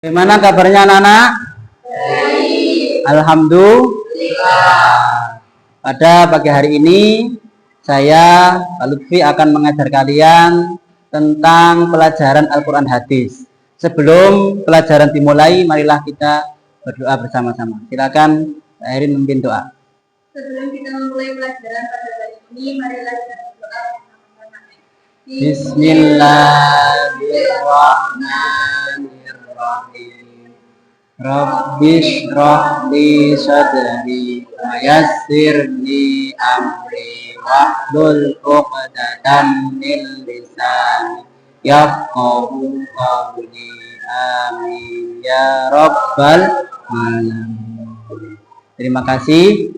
Bagaimana kabarnya anak-anak? Alhamdulillah. Pada pagi hari ini saya, Pak Lutfi, akan mengajar kalian tentang pelajaran Al-Quran Hadis. Sebelum pelajaran dimulai, marilah kita berdoa bersama-sama. Silakan Pak Erin memimpin doa. Sebelum kita memulai pelajaran pada hari ini, marilah kita berdoa bersama-sama. Bismillahirrahmanirrahim. Rabbi shrah li sadri wa yassir li amri wahlul 'uqdatam min lisani yafqahu qawli. Amin ya rabbal alamin. Terima kasih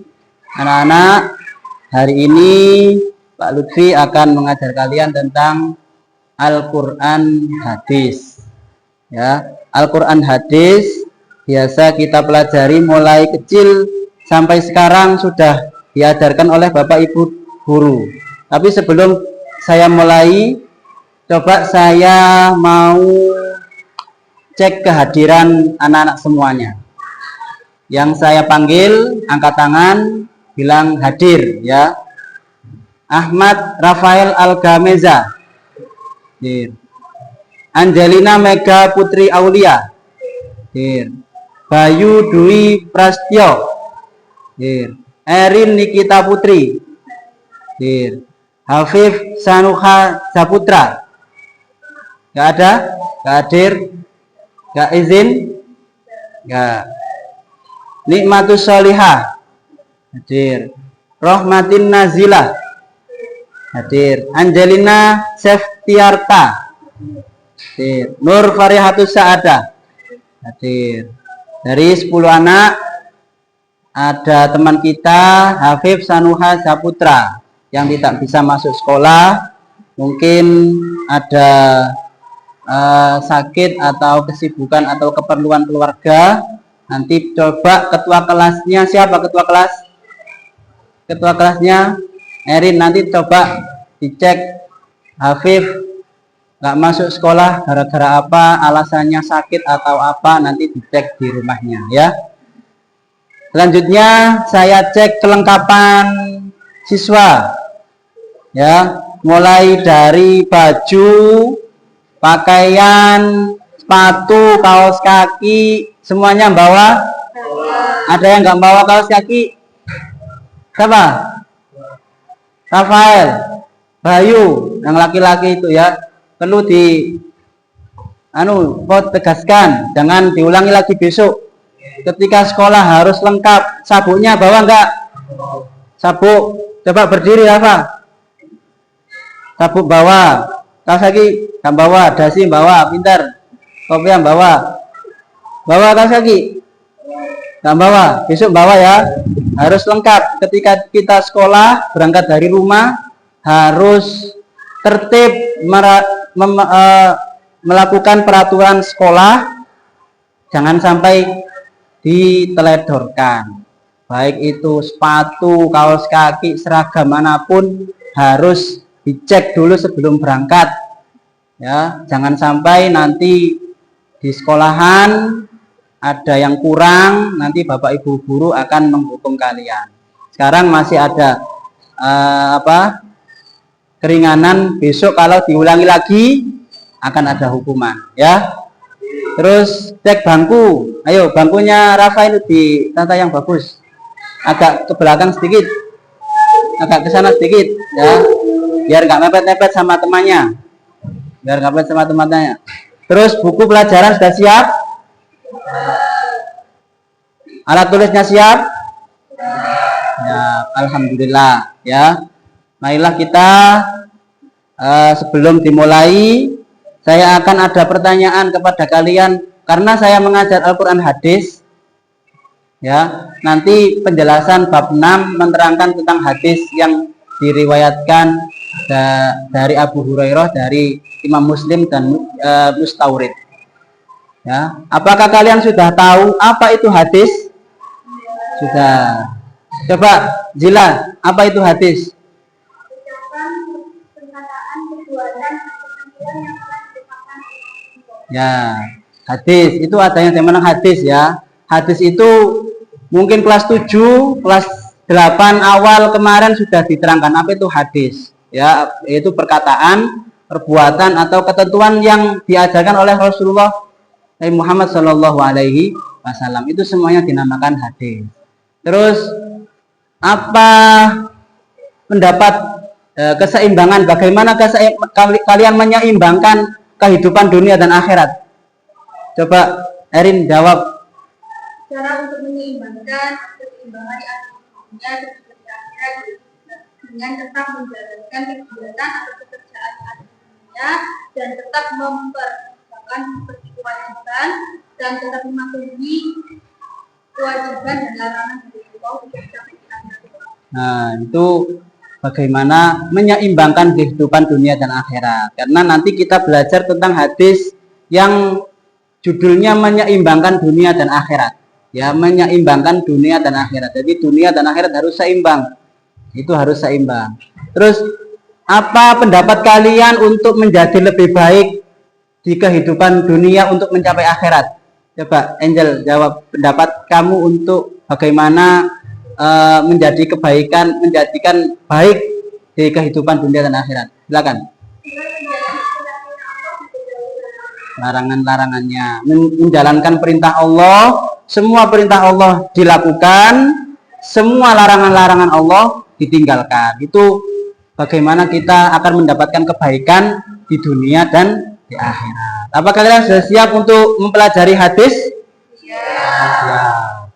anak-anak. Hari ini Pak Lutfi akan mengajar kalian tentang Al-Quran Hadis. Ya, Al-Quran Hadis biasa kita pelajari mulai kecil sampai sekarang sudah diajarkan oleh Bapak Ibu guru. Tapi sebelum saya mulai, coba saya mau cek kehadiran anak-anak semuanya. Yang saya panggil, angkat tangan, bilang hadir ya. Ahmad Rafael Algameza, hadir. Angelina Mega Putri Aulia, hadir. Bayu Dwi Prastyo, hadir. Erin Nikita Putri, hadir. Hafif Sanuha Saputra, nggak ada, nggak hadir, nggak izin, nggak. Nikmatus Solihah, hadir. Rohmatin Nazila, hadir. Angelina Seftiarta, hadir. Nur Farihatus Saada, hadir. Dari 10 anak ada teman kita Hafif Sanuha Saputra yang tidak bisa masuk sekolah, mungkin ada sakit atau kesibukan atau keperluan keluarga. Nanti coba ketua kelasnya, siapa ketua kelas? Ketua kelasnya Erin, nanti coba dicek Hafif nggak masuk sekolah gara-gara apa, alasannya sakit atau apa, nanti dicek di rumahnya ya. Selanjutnya saya cek kelengkapan siswa ya, mulai dari baju, pakaian, sepatu, kaos kaki, semuanya bawa. Ada yang nggak bawa kaos kaki? Siapa? Rafael, Bayu, yang laki-laki itu ya, perlu tegaskan, jangan diulangi lagi besok. Ketika sekolah harus lengkap. Sabuknya bawa enggak? Sabuk, coba berdiri apa? Sabuk bawa, kaos kaki nggak bawa, dasi bawa, pintar. Kopi yang bawa kaos kaki nggak bawa, besok bawa ya. Harus lengkap. Ketika kita sekolah, berangkat dari rumah harus tertib melakukan peraturan sekolah, jangan sampai diteledorkan. Baik itu sepatu, kaos kaki, seragam manapun harus dicek dulu sebelum berangkat ya. Jangan sampai nanti di sekolahan ada yang kurang, nanti Bapak Ibu guru akan menghukum kalian. Sekarang masih ada keringanan, besok kalau diulangi lagi akan ada hukuman ya. Terus cek bangku, ayo bangkunya Rafa itu ditata yang bagus, agak ke belakang sedikit, agak ke sana sedikit ya, biar nggak mepet-mepet sama temannya, Terus buku pelajaran sudah siap, alat tulisnya siap ya, alhamdulillah ya. Marilah kita sebelum dimulai, saya akan ada pertanyaan kepada kalian karena saya mengajar Al-Quran Hadis ya. Nanti penjelasan bab 6 menerangkan tentang hadis yang diriwayatkan dari Abu Hurairah, dari Imam Muslim dan Mustaurid ya. Apakah kalian sudah tahu apa itu hadis? Sudah. Coba Zila, apa itu hadis? Ya, Hadis itu adanya zaman hadis ya. Hadis itu mungkin kelas 7, kelas 8 awal kemarin sudah diterangkan apa itu hadis. Ya, yaitu perkataan, perbuatan atau ketentuan yang diajarkan oleh Rasulullah Muhammad Shallallahu Alaihi Wasallam. Itu semuanya dinamakan hadis. Terus apa pendapat keseimbangan? Bagaimana kalian menyeimbangkan kehidupan dunia dan akhirat? Coba Erin jawab. Cara untuk menyeimbangkan keseimbangan di dunia dan di akhirat dengan tetap menjalankan kegiatan atau pekerjaan yang ada di dunia dan tetap memperhatikan seperti kewajiban dan tetap mematuhi kewajiban dan larangan dari Allah sampai di akhirat. Nah, itu bagaimana menyeimbangkan kehidupan dunia dan akhirat. Karena nanti kita belajar tentang hadis yang judulnya menyeimbangkan dunia dan akhirat. Ya, menyeimbangkan dunia dan akhirat. Jadi dunia dan akhirat harus seimbang. Itu harus seimbang. Terus apa pendapat kalian untuk menjadi lebih baik di kehidupan dunia untuk mencapai akhirat? Coba Angel jawab pendapat kamu untuk bagaimana menjadikan baik di kehidupan dunia dan akhirat. Silakan. Larangan-larangannya, menjalankan perintah Allah, semua perintah Allah dilakukan, semua larangan-larangan Allah ditinggalkan. Itu bagaimana kita akan mendapatkan kebaikan di dunia dan di akhirat. Apakah kalian sudah siap untuk mempelajari hadis? Siap.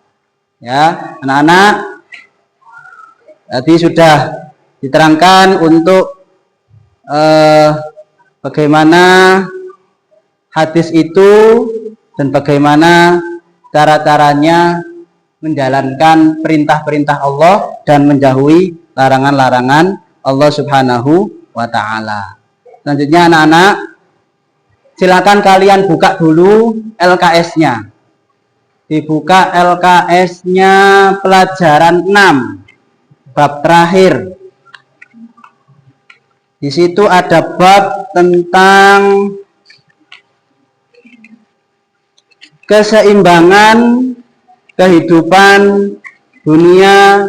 Ya, anak-anak, tadi sudah diterangkan untuk bagaimana hadis itu dan bagaimana cara-caranya menjalankan perintah-perintah Allah dan menjauhi larangan-larangan Allah Subhanahu wa Ta'ala. Selanjutnya anak-anak, silakan kalian buka dulu LKS-nya. Dibuka LKS-nya pelajaran 6, bab terakhir. Di situ ada bab tentang keseimbangan kehidupan dunia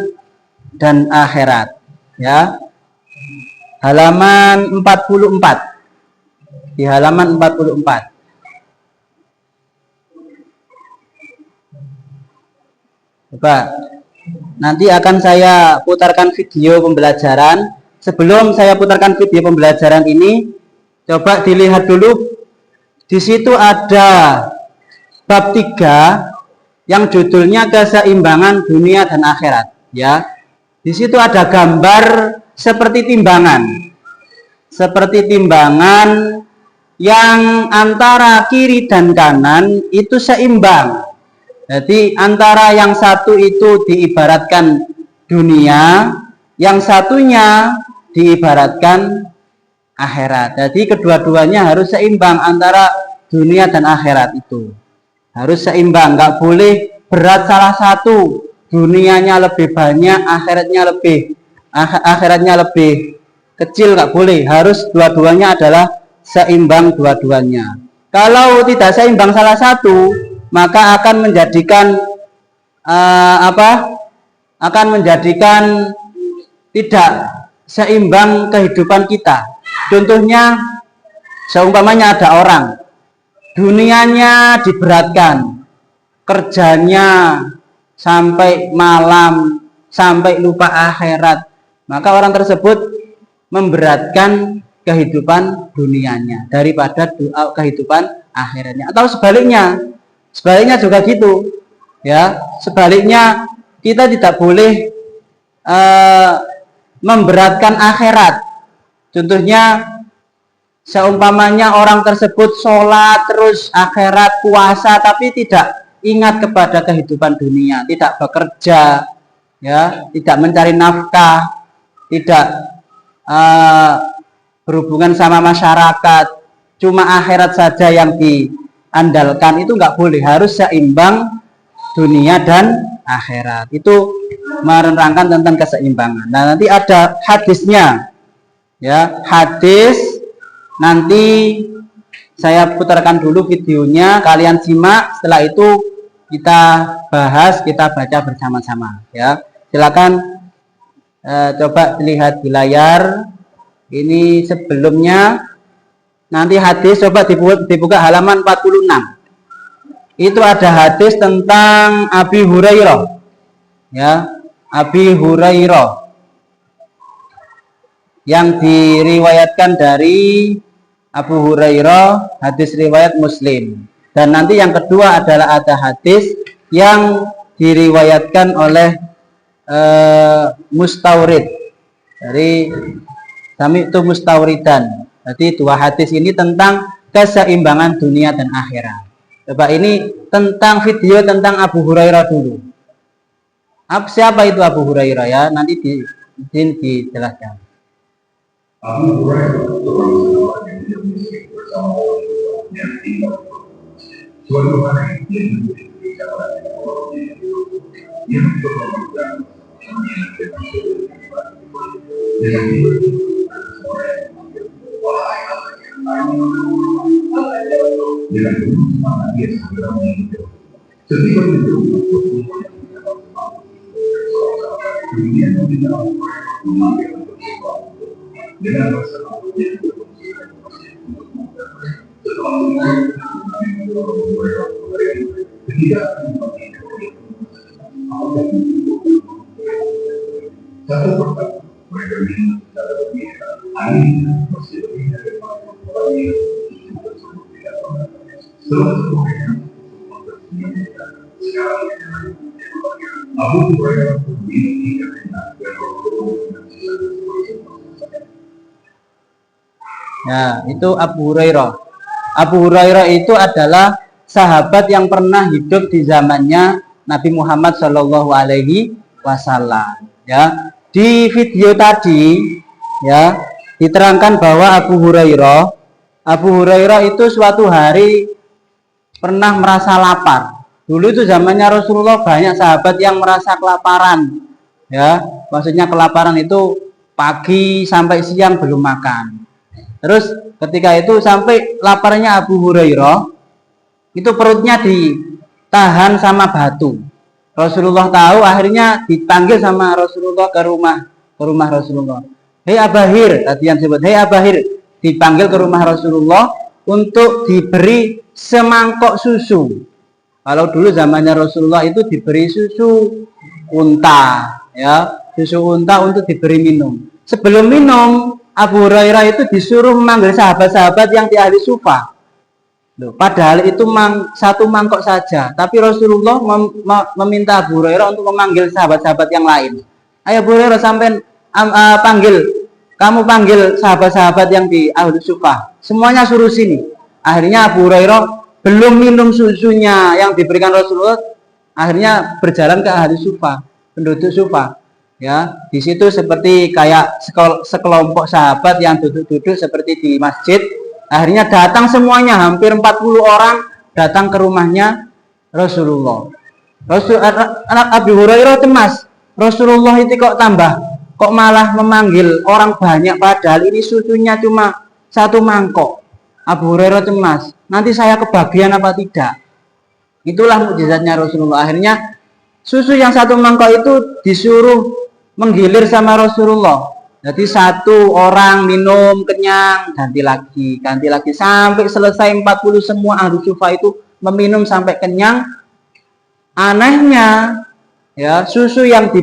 dan akhirat. Ya, halaman 44. Di halaman 44. Coba nanti akan saya putarkan video pembelajaran. Sebelum saya putarkan video pembelajaran ini, coba dilihat dulu. Di situ ada bab 3 yang judulnya keseimbangan dunia dan akhirat. Ya, di situ ada gambar seperti timbangan. Seperti timbangan yang antara kiri dan kanan itu seimbang. Jadi antara yang satu itu diibaratkan dunia, yang satunya diibaratkan akhirat. Jadi kedua-duanya harus seimbang antara dunia dan akhirat itu. Harus seimbang, nggak boleh berat salah satu. Dunianya lebih banyak, akhiratnya lebih kecil, nggak boleh. Harus dua-duanya adalah seimbang dua-duanya. Kalau tidak seimbang salah satu, maka akan menjadikan akan menjadikan tidak seimbang kehidupan kita. Contohnya, seumpamanya ada orang dunianya diberatkan, kerjanya sampai malam, sampai lupa akhirat, maka orang tersebut memberatkan kehidupan dunianya daripada kehidupan akhiratnya. Atau sebaliknya juga gitu. Ya, sebaliknya kita tidak boleh memberatkan akhirat. Contohnya, seumpamanya orang tersebut sholat terus akhirat, puasa, tapi tidak ingat kepada kehidupan dunia, tidak bekerja, ya, tidak mencari nafkah, tidak berhubungan sama masyarakat, cuma akhirat saja yang diandalkan, itu nggak boleh. Harus seimbang dunia dan akhirat. Itu menerangkan tentang keseimbangan. Nah, nanti ada hadisnya, ya, hadis nanti saya putarkan dulu videonya, kalian simak, setelah itu kita bahas, kita baca bersama-sama ya. Silakan coba lihat di layar. Ini sebelumnya, nanti hadis coba dibuka halaman 46. Itu ada hadis tentang Abi Hurairah ya, Abi Hurairah yang diriwayatkan dari Abu Hurairah, hadis riwayat Muslim. Dan nanti yang kedua adalah ada hadis yang diriwayatkan oleh Mustawrid dari Sami'tu Mustawridan. Jadi dua hadis ini tentang keseimbangan dunia dan akhirat. Coba ini tentang video tentang Abu Hurairah dulu. Siapa itu Abu Hurairah ya? Nanti dijelaskan. Abu Hurairah bersama yang tinggal suatu hari dia Ya, itu Abu Hurairah. Abu Hurairah itu adalah sahabat yang pernah hidup di zamannya Nabi Muhammad Shallallahu Alaihi Wasallam. Ya, di video tadi ya diterangkan bahwa Abu Hurairah itu suatu hari pernah merasa lapar. Dulu itu zamannya Rasulullah banyak sahabat yang merasa kelaparan. Ya, maksudnya kelaparan itu pagi sampai siang belum makan. Terus ketika itu sampai laparnya Abu Hurairah, itu perutnya ditahan sama batu. Rasulullah tahu, akhirnya dipanggil sama Rasulullah ke rumah Rasulullah. Hei Abahir, tadi yang disebut, hei Abahir, dipanggil ke rumah Rasulullah untuk diberi semangkok susu. Kalau dulu zamannya Rasulullah itu diberi susu unta, ya, susu unta untuk diberi minum. Sebelum minum, Abu Hurairah itu disuruh memanggil sahabat-sahabat yang di ahli sufa. Loh, padahal itu satu mangkok saja, tapi Rasulullah meminta Abu Hurairah untuk memanggil sahabat-sahabat yang lain. Ayo Abu Hurairah sampai kamu panggil sahabat-sahabat yang di ahli sufa. Semuanya suruh sini. Akhirnya Abu Hurairah belum minum susunya yang diberikan Rasulullah, akhirnya berjalan ke ahli sufa, penduduk sufa. Ya, di situ seperti kayak sekelompok sahabat yang duduk-duduk seperti di masjid. Akhirnya datang semuanya, hampir 40 orang datang ke rumahnya Rasulullah. Anak Abu Hurairah cemas. Rasulullah itu kok malah memanggil orang banyak, padahal ini susunya cuma satu mangkok. Abu Hurairah cemas. Nanti saya kebagian apa tidak? Itulah mukjizatnya Rasulullah. Akhirnya susu yang satu mangkok itu disuruh menggilir sama Rasulullah. Jadi satu orang minum kenyang, ganti lagi sampai selesai 40 semua ahli sufa itu meminum sampai kenyang. Anehnya ya, susu yang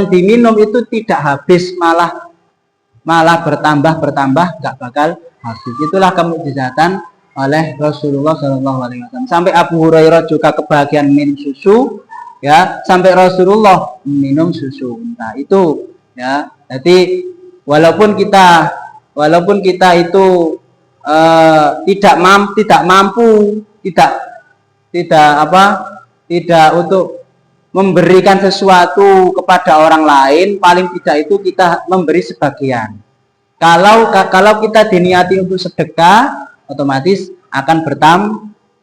diminum itu tidak habis, malah bertambah nggak bakal habis. Itulah kemukjizatan oleh Rasulullah SAW. Sampai Abu Hurairah juga kebahagiaan minum susu. Ya, sampai Rasulullah minum susu unta itu ya. Jadi walaupun kita itu tidak mampu untuk memberikan sesuatu kepada orang lain, paling tidak itu kita memberi sebagian. Kalau kita diniati untuk sedekah, otomatis akan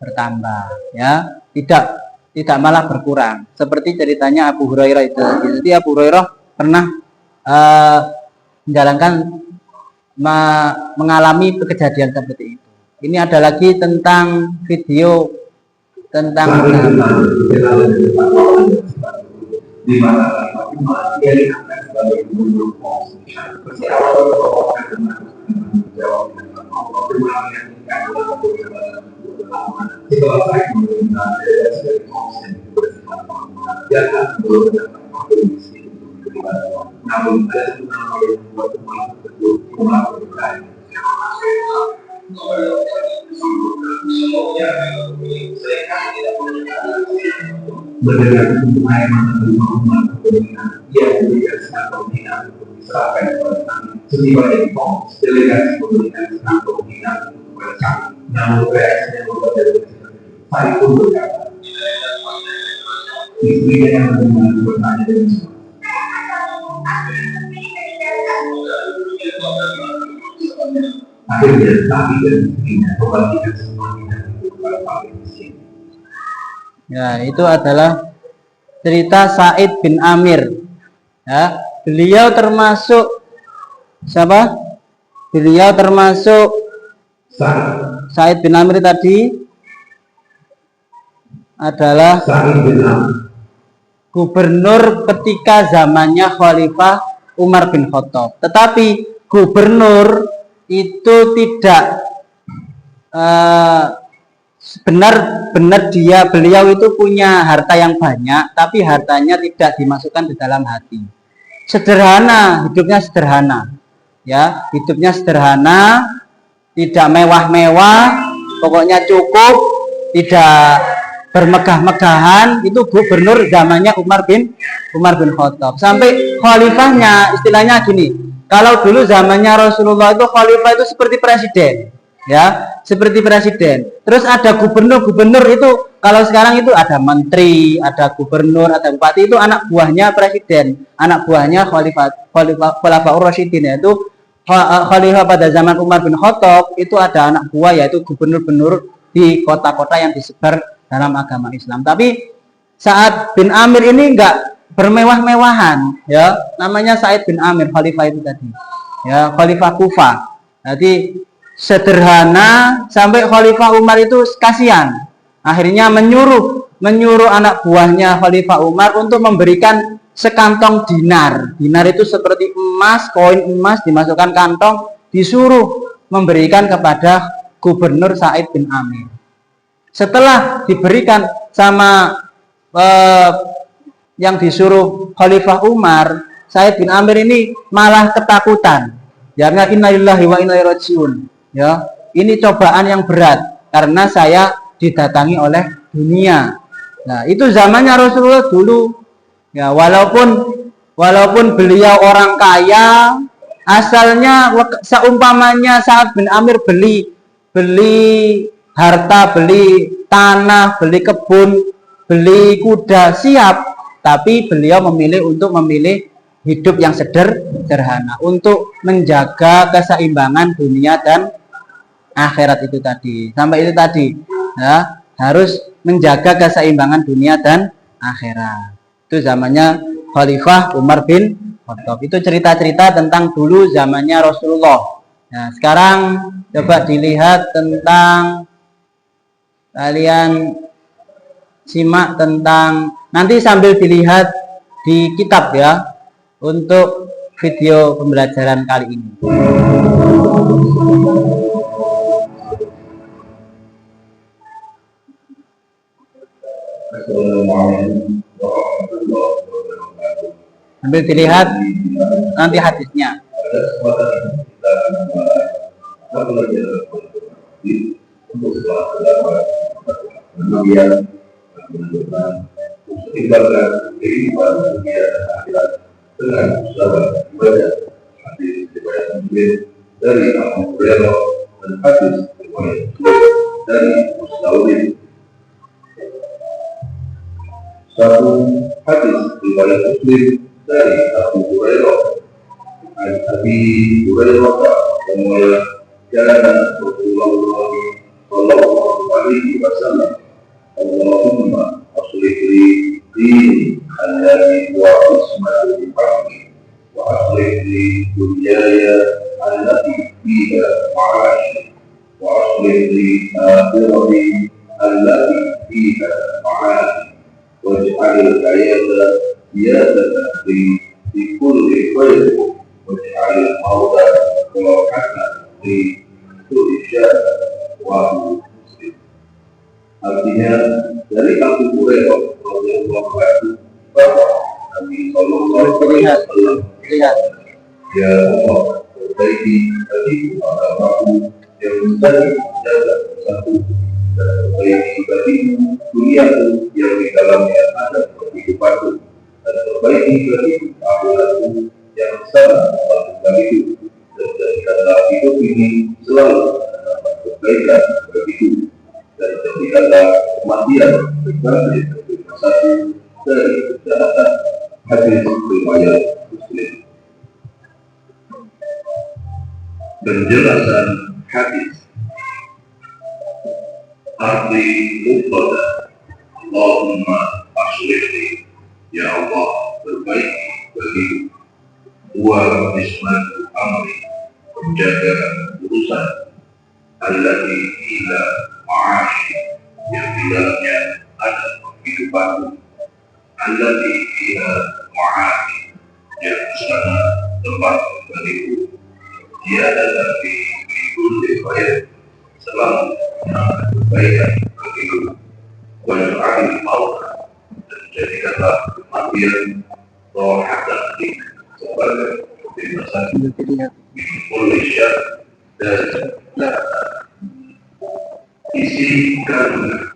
bertambah ya, tidak malah berkurang. Seperti ceritanya Abu Hurairah itu. Jadi Abu Hurairah pernah mengalami kejadian seperti itu. Ini ada lagi tentang video tentang di mana dia diangkat sebagai gubernur seperti awal menjawab setelah saya meminta sebagai konsen jangan namun ada nama yang membuat umat tersebut melakukan mendengar pemahaman tentang umat kepentingan yang memberikan senang pembinaan untuk diserahkan kepada kami seniman Epong delegasi pemberikan senang pembinaan kepada kami namun reaksinya membuat dari saya pun berkata istrinya yang mendengar bertanya dengan akhirnya kami dan istrinya membagikan semua bidang itu kepada kami di sini. Ya, itu adalah cerita Said bin Amir. Ya, beliau termasuk siapa? Beliau termasuk Said bin Amir tadi adalah Said bin Amir, gubernur ketika zamannya Khalifah Umar bin Khattab. Tetapi gubernur itu tidak benar-benar beliau itu punya harta yang banyak, tapi hartanya tidak dimasukkan di dalam hati. Sederhana, hidupnya sederhana. Ya, hidupnya sederhana, tidak mewah-mewah, pokoknya cukup, tidak bermegah-megahan. Itu gubernur zamannya Umar bin Khattab. Sampai khalifahnya istilahnya gini. Kalau dulu zamannya Rasulullah itu khalifah itu seperti presiden, ya, seperti presiden. Terus ada gubernur itu, kalau sekarang itu ada menteri, ada gubernur, ada bupati, itu anak buahnya presiden, anak buahnya Khulafaur Rasyidin, yaitu khalifah pada zaman Umar bin Khattab itu ada anak buah yaitu gubernur-gubernur di kota-kota yang disebar dalam agama Islam. Tapi Sa'ad bin Amir ini enggak bermewah-mewahan, ya, namanya Said bin Amir, khalifah itu tadi, ya, khalifah Kufah. Jadi sederhana sampai khalifah Umar itu kasihan, akhirnya menyuruh anak buahnya khalifah Umar untuk memberikan sekantong dinar. Dinar itu seperti emas, koin emas dimasukkan kantong, disuruh memberikan kepada gubernur Said bin Amir. Setelah diberikan sama yang disuruh Khalifah Umar, Said bin Amir ini malah ketakutan. Ya, innalillahi wa inna ilaihi rajiun. Ya, ini cobaan yang berat karena saya didatangi oleh dunia. Nah, itu zamannya Rasulullah dulu. Ya, walaupun beliau orang kaya, asalnya seumpamanya Sa'ad bin Amir beli harta, beli tanah, beli kebun, beli kuda, siap. Tapi beliau memilih hidup yang sederhana untuk menjaga keseimbangan dunia dan akhirat itu tadi. Sampai itu tadi, ya, harus menjaga keseimbangan dunia dan akhirat. Itu zamannya Khalifah Umar bin Khattab. Itu cerita-cerita tentang dulu zamannya Rasulullah. Nah, sekarang coba dilihat tentang, kalian simak tentang, nanti sambil dilihat di kitab ya, untuk video pembelajaran kali ini. Sambil dilihat nanti hadisnya. Tinggalkan kehidupan dunia dan akhirat dengan sabar ibadah. Hadis riwayat Muslim dari Abu Hurairah dan hadis riwayat dari Muslim. Satu hadis riwayat Muslim dari Abu Hurairah dan Abi Hurairah bahwa jalan Rasulullah Shallallahu Alaihi Wasallam, Allahumma aslih li dini allati wa ismati fahmi wa aslih li dunyaya allati fiha ma'ashi wa aslih li واجعل الحياة زيادة في كل خير واجعل الموت راحة في كل شر ومسلم. Artinya dari Abu Hurairah radhiyallahu anhu bahwa Nabi Sallallahu Alaihi Wasallam ya Allah perbaiki bagiku agamaku yang menjadi jaga satu dan perbaiki bagiku duniaku yang di dalamnya ada kehidupanku dan perbaiki bagiku akhiratku yang sama bagiku dan jadikanlah hidup ini selalu mendapat kebaikan bagiku dan jadikanlah kematian sebagai satu dari kejahatan. Hadis riwayat Muslim. Penjelasan hadis. Arti mubtada Allahumma aslihni, ya Allah perbaiki bagiku. Wa ismatu amri, menjaga urusan. Allati ila ma'ashi, yang di dalamnya ada kehidupanku. Allati ila ma'ashi, yang sana tempat bagiku. Dia ada di kulli khair, selalu kebaikan bagiku. Waj'al maut, dan jadikanlah kematian rohatan sebagai kebebasan kulli syar, dan isi karunia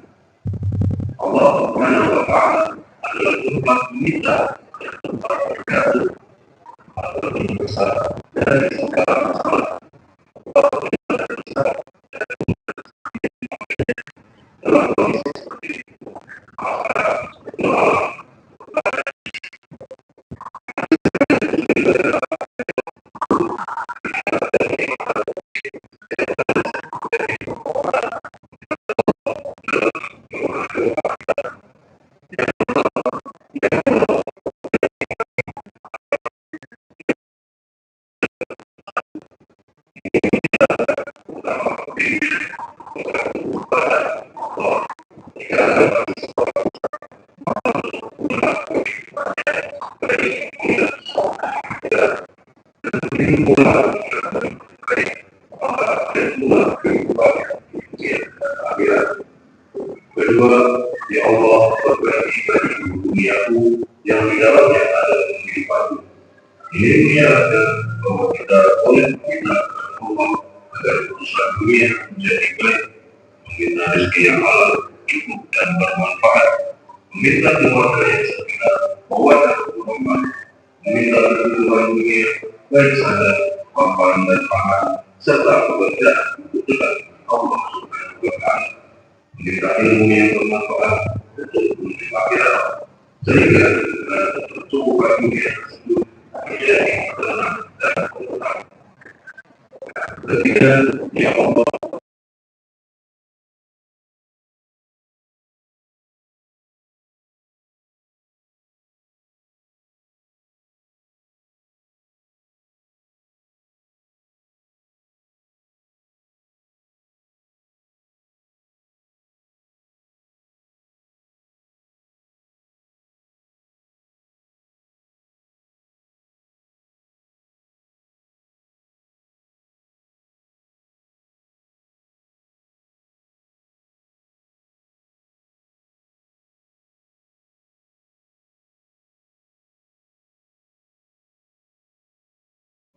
Allah Subhanahu wa Ta'ala adalah tempat kita, tempat berkata atau besar dari segala masalah. Dalam kondisi seperti itu, maka doa kedua, ya Allah perbaiki bagiku duniaku yang di dalamnya ada kehidupanku. Ini mengingatkan bahwa kita boleh meminta Allah agar urusan dunia menjadi baik, meminta rezeki yang halal, cukup dan bermanfaat, meminta keluarga yang sakina, mawaddah warahmah, meminta kebutuhan dunia baik sadar, papan dan pangan, serta pekerjaan untuk dekat Allah Subhanahu wa Ta'ala. Meminta ilmu yang bermanfaat untuk menuju akhirat, sehingga kecukupan dunia tersebut menjadi tenang dan tenang. Ketiga, ya Allah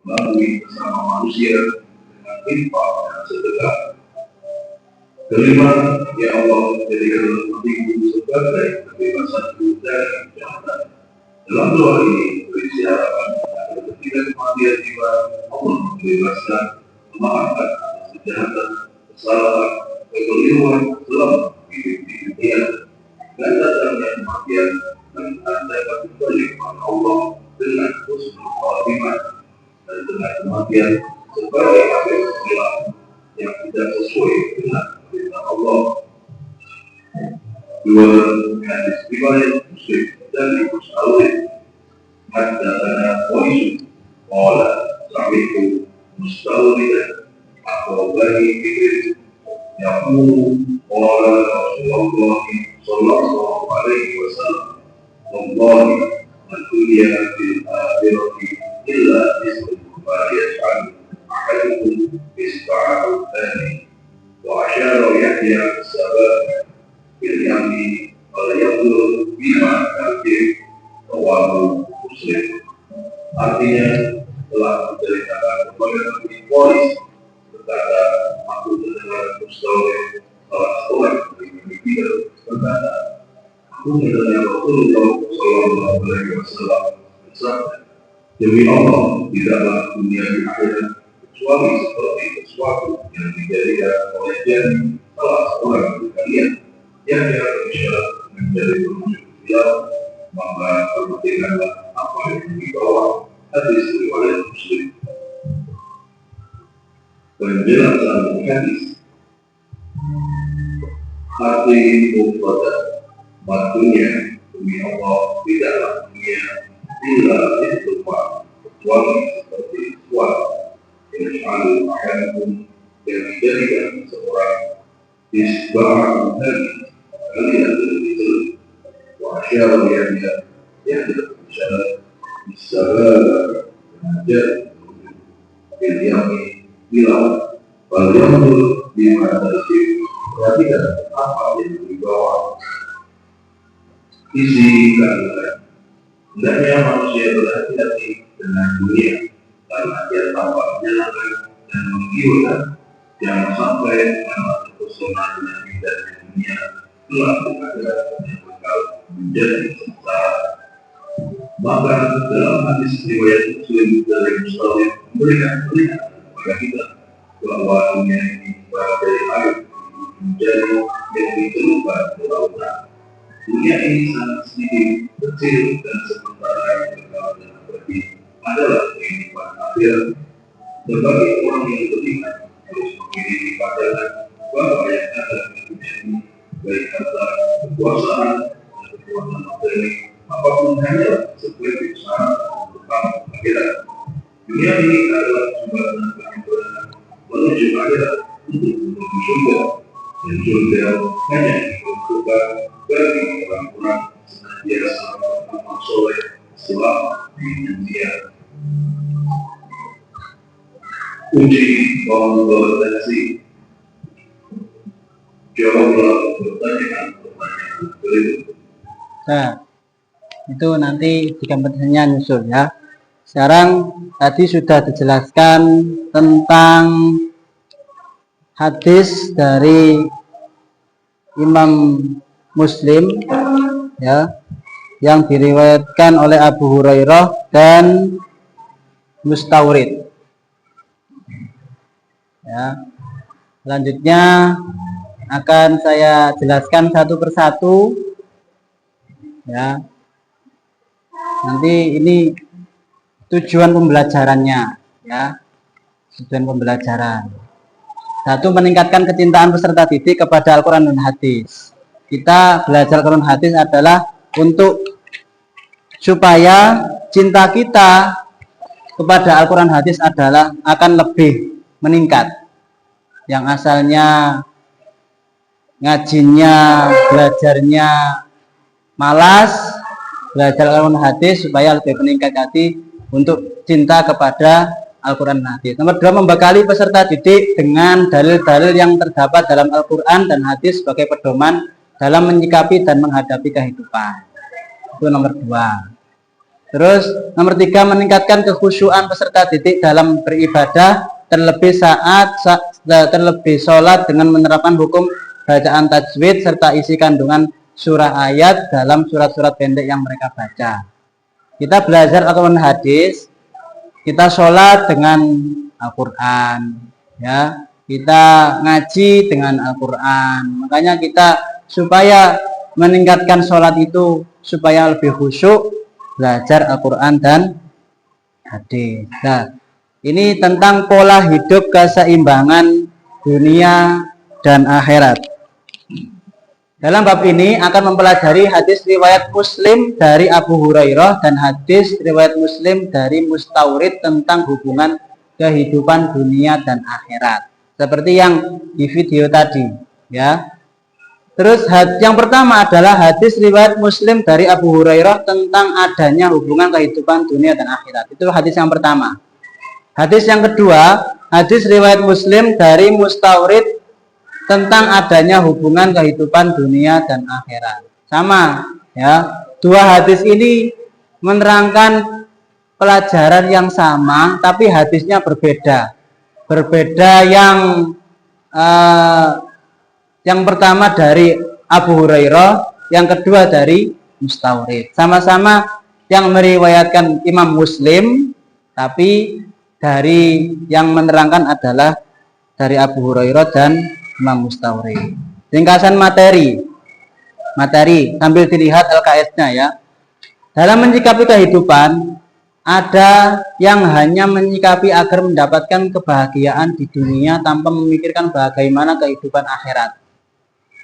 melalui bersama manusia dengan infak dan sedekah. Kelima, ya Allah jadikanlah hatiku sebagai kebebasanku dari kejahatan. Dalam doa ini berisi harapan agar ketika kematian jiwa Allah membebaskan, memaafkan atas kejahatan, kesalahan, kekeliruan selama hidup di dunia, dan datangnya kematian dan tanda kembali kepada Allah dengan husnul khatimah dan dengan kematian sebagai akhir kehilangan yang tidak sesuai dengan perintah Allah. Dua, hadis riwayat Muslim dari Mus'awid haddatsana Qais qala sami'tu Mustawridan akhbarani Idris yaqulu qala Rasulullah sallallahu alaihi wasallam والله الدنيا في الآخرة إلا مثل ما يفعل أحدكم إصبعه الثاني وأشار يحيى السباب باليمين ولينظر بما تأتي رواه Muslim. Artinya telah menceritakan kepada Nabi Muhammad berkata, aku mendengar Mustawir salah seorang dari kita berkata, aku mendengar Rasulullah Sallallahu Alaihi Wasallam bersabda, demi Allah tidaklah dunia di akhirat kecuali seperti sesuatu yang dijadikan oleh jari salah seorang dari kalian yang dia berisyarat menjadi petunjuk dia, maka perhatikanlah apa yang dibawa hadis riwayat Muslim. Penjelasan hadis arti mubtada maksudnya demi Allah tidaklah dunia bila itu kecuali seperti sesuatu yang selalu akan yang dijadikan seorang isbah hadis kalian itu wasyara yang bicara bisa belajar yang bilang bagaimana di mana sih perhatikan apa yang dibawa isi kandungan. Hendaknya manusia berhati-hati dengan dunia karena dia tampak menyenangkan dan menggiurkan. Jangan sampai karena terpesona dengan indahnya dunia telah berakhirat yang bakal menjadi sengsara. Maka dalam hadis riwayat Muslim dari Mustawir memberikan peringatan kepada kita bahwa dunia ini sebagai air menjadi yang ditemukan di lautan. Dunia ini sangat sedikit, kecil dan sementara yang kekal dan abadi adalah kehidupan akhirat. Berbagai orang yang beriman harus memiliki pandangan bahwa yang ada di dunia ini baik harta, kekuasaan, dan kekuatan materi apapun hanyalah sebagai usaha untuk akhirat. Dunia ini adalah jembatan perjalanan menuju akhirat untuk menuju surga, dan surga hanya diperuntukkan bagi orang-orang senantiasa beramal soleh selama di dunia. Uji kompetensi. Jawablah pertanyaan-pertanyaan berikut. Nah, itu nanti di kompetisinya nyusul ya. Sekarang tadi sudah dijelaskan tentang hadis dari Imam Muslim ya, yang diriwayatkan oleh Abu Hurairah dan Mustawrid. Ya. Selanjutnya akan saya jelaskan satu persatu ya. Nanti ini tujuan pembelajarannya ya. Tujuan pembelajaran. Satu, meningkatkan kecintaan peserta didik kepada Al-Quran dan hadis. Kita belajar Al-Quran dan hadis adalah untuk supaya cinta kita kepada Al-Quran dan hadis adalah akan lebih meningkat. Yang asalnya ngajinya, belajarnya malas, belajar Al-Quran dan hadis supaya lebih meningkat hati untuk cinta kepada Al-Quran dan hadis. Nomor 2, membekali peserta didik dengan dalil-dalil yang terdapat dalam Al-Quran dan hadis sebagai pedoman dalam menyikapi dan menghadapi kehidupan. Itu nomor 2. Terus nomor 3, meningkatkan kekhusyuan peserta didik dalam beribadah, terlebih sholat dengan menerapkan hukum bacaan tajwid serta isi kandungan surah ayat dalam surat-surat pendek yang mereka baca. Kita belajar Al-Quran hadis, kita sholat dengan Al-Quran ya, kita ngaji dengan Al-Quran. Makanya kita supaya meningkatkan sholat itu supaya lebih khusyuk, belajar Al-Quran dan hadis. Nah, ini tentang pola hidup keseimbangan dunia dan akhirat. Dalam bab ini akan mempelajari hadis riwayat Muslim dari Abu Hurairah dan hadis riwayat Muslim dari Mustawrid tentang hubungan kehidupan dunia dan akhirat. Seperti yang di video tadi, ya. Terus yang pertama adalah hadis riwayat Muslim dari Abu Hurairah tentang adanya hubungan kehidupan dunia dan akhirat. Itu hadis yang pertama. Hadis yang kedua, hadis riwayat Muslim dari Mustawrid tentang adanya hubungan kehidupan dunia dan akhirat. Sama, ya. Dua hadis ini menerangkan pelajaran yang sama, tapi hadisnya berbeda. Berbeda yang pertama dari Abu Hurairah, yang kedua dari Mustawrid. Sama-sama yang meriwayatkan Imam Muslim, tapi dari yang menerangkan adalah dari Abu Hurairah dan Imam Mustawrid. Ringkasan materi sambil dilihat LKS-nya ya. Dalam menyikapi kehidupan, ada yang hanya menyikapi agar mendapatkan kebahagiaan di dunia tanpa memikirkan bagaimana kehidupan akhirat.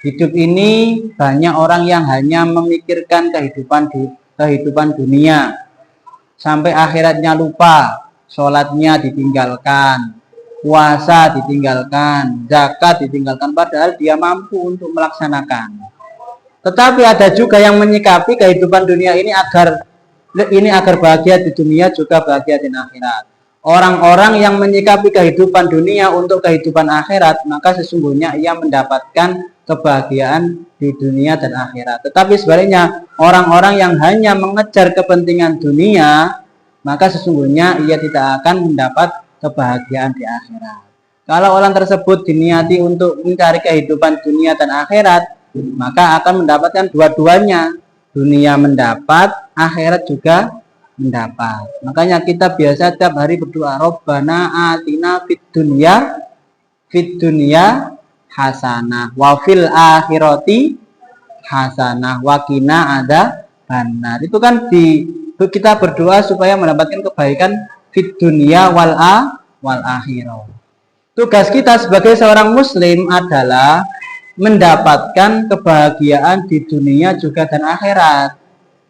Hidup ini banyak orang yang hanya memikirkan kehidupan dunia sampai akhiratnya lupa, sholatnya ditinggalkan, puasa ditinggalkan, zakat ditinggalkan, padahal dia mampu untuk melaksanakan. Tetapi ada juga yang menyikapi kehidupan dunia ini agar bahagia di dunia juga bahagia di akhirat. Orang-orang yang menyikapi kehidupan dunia untuk kehidupan akhirat, maka sesungguhnya ia mendapatkan kebahagiaan di dunia dan akhirat. Tetapi sebaliknya, orang-orang yang hanya mengejar kepentingan dunia, maka sesungguhnya ia tidak akan mendapat kebahagiaan di akhirat. Kalau orang tersebut diniati untuk mencari kehidupan dunia dan akhirat, maka akan mendapatkan dua-duanya. Dunia mendapat, akhirat juga mendapat. Makanya kita biasa tiap hari berdoa, Rabbana atina fid dunya hasanah wa fil akhirati hasanah wa qina adzabannar. Itu kan kita berdoa supaya mendapatkan kebaikan fid dunya wal akhirah. Tugas kita sebagai seorang muslim adalah mendapatkan kebahagiaan di dunia juga dan akhirat.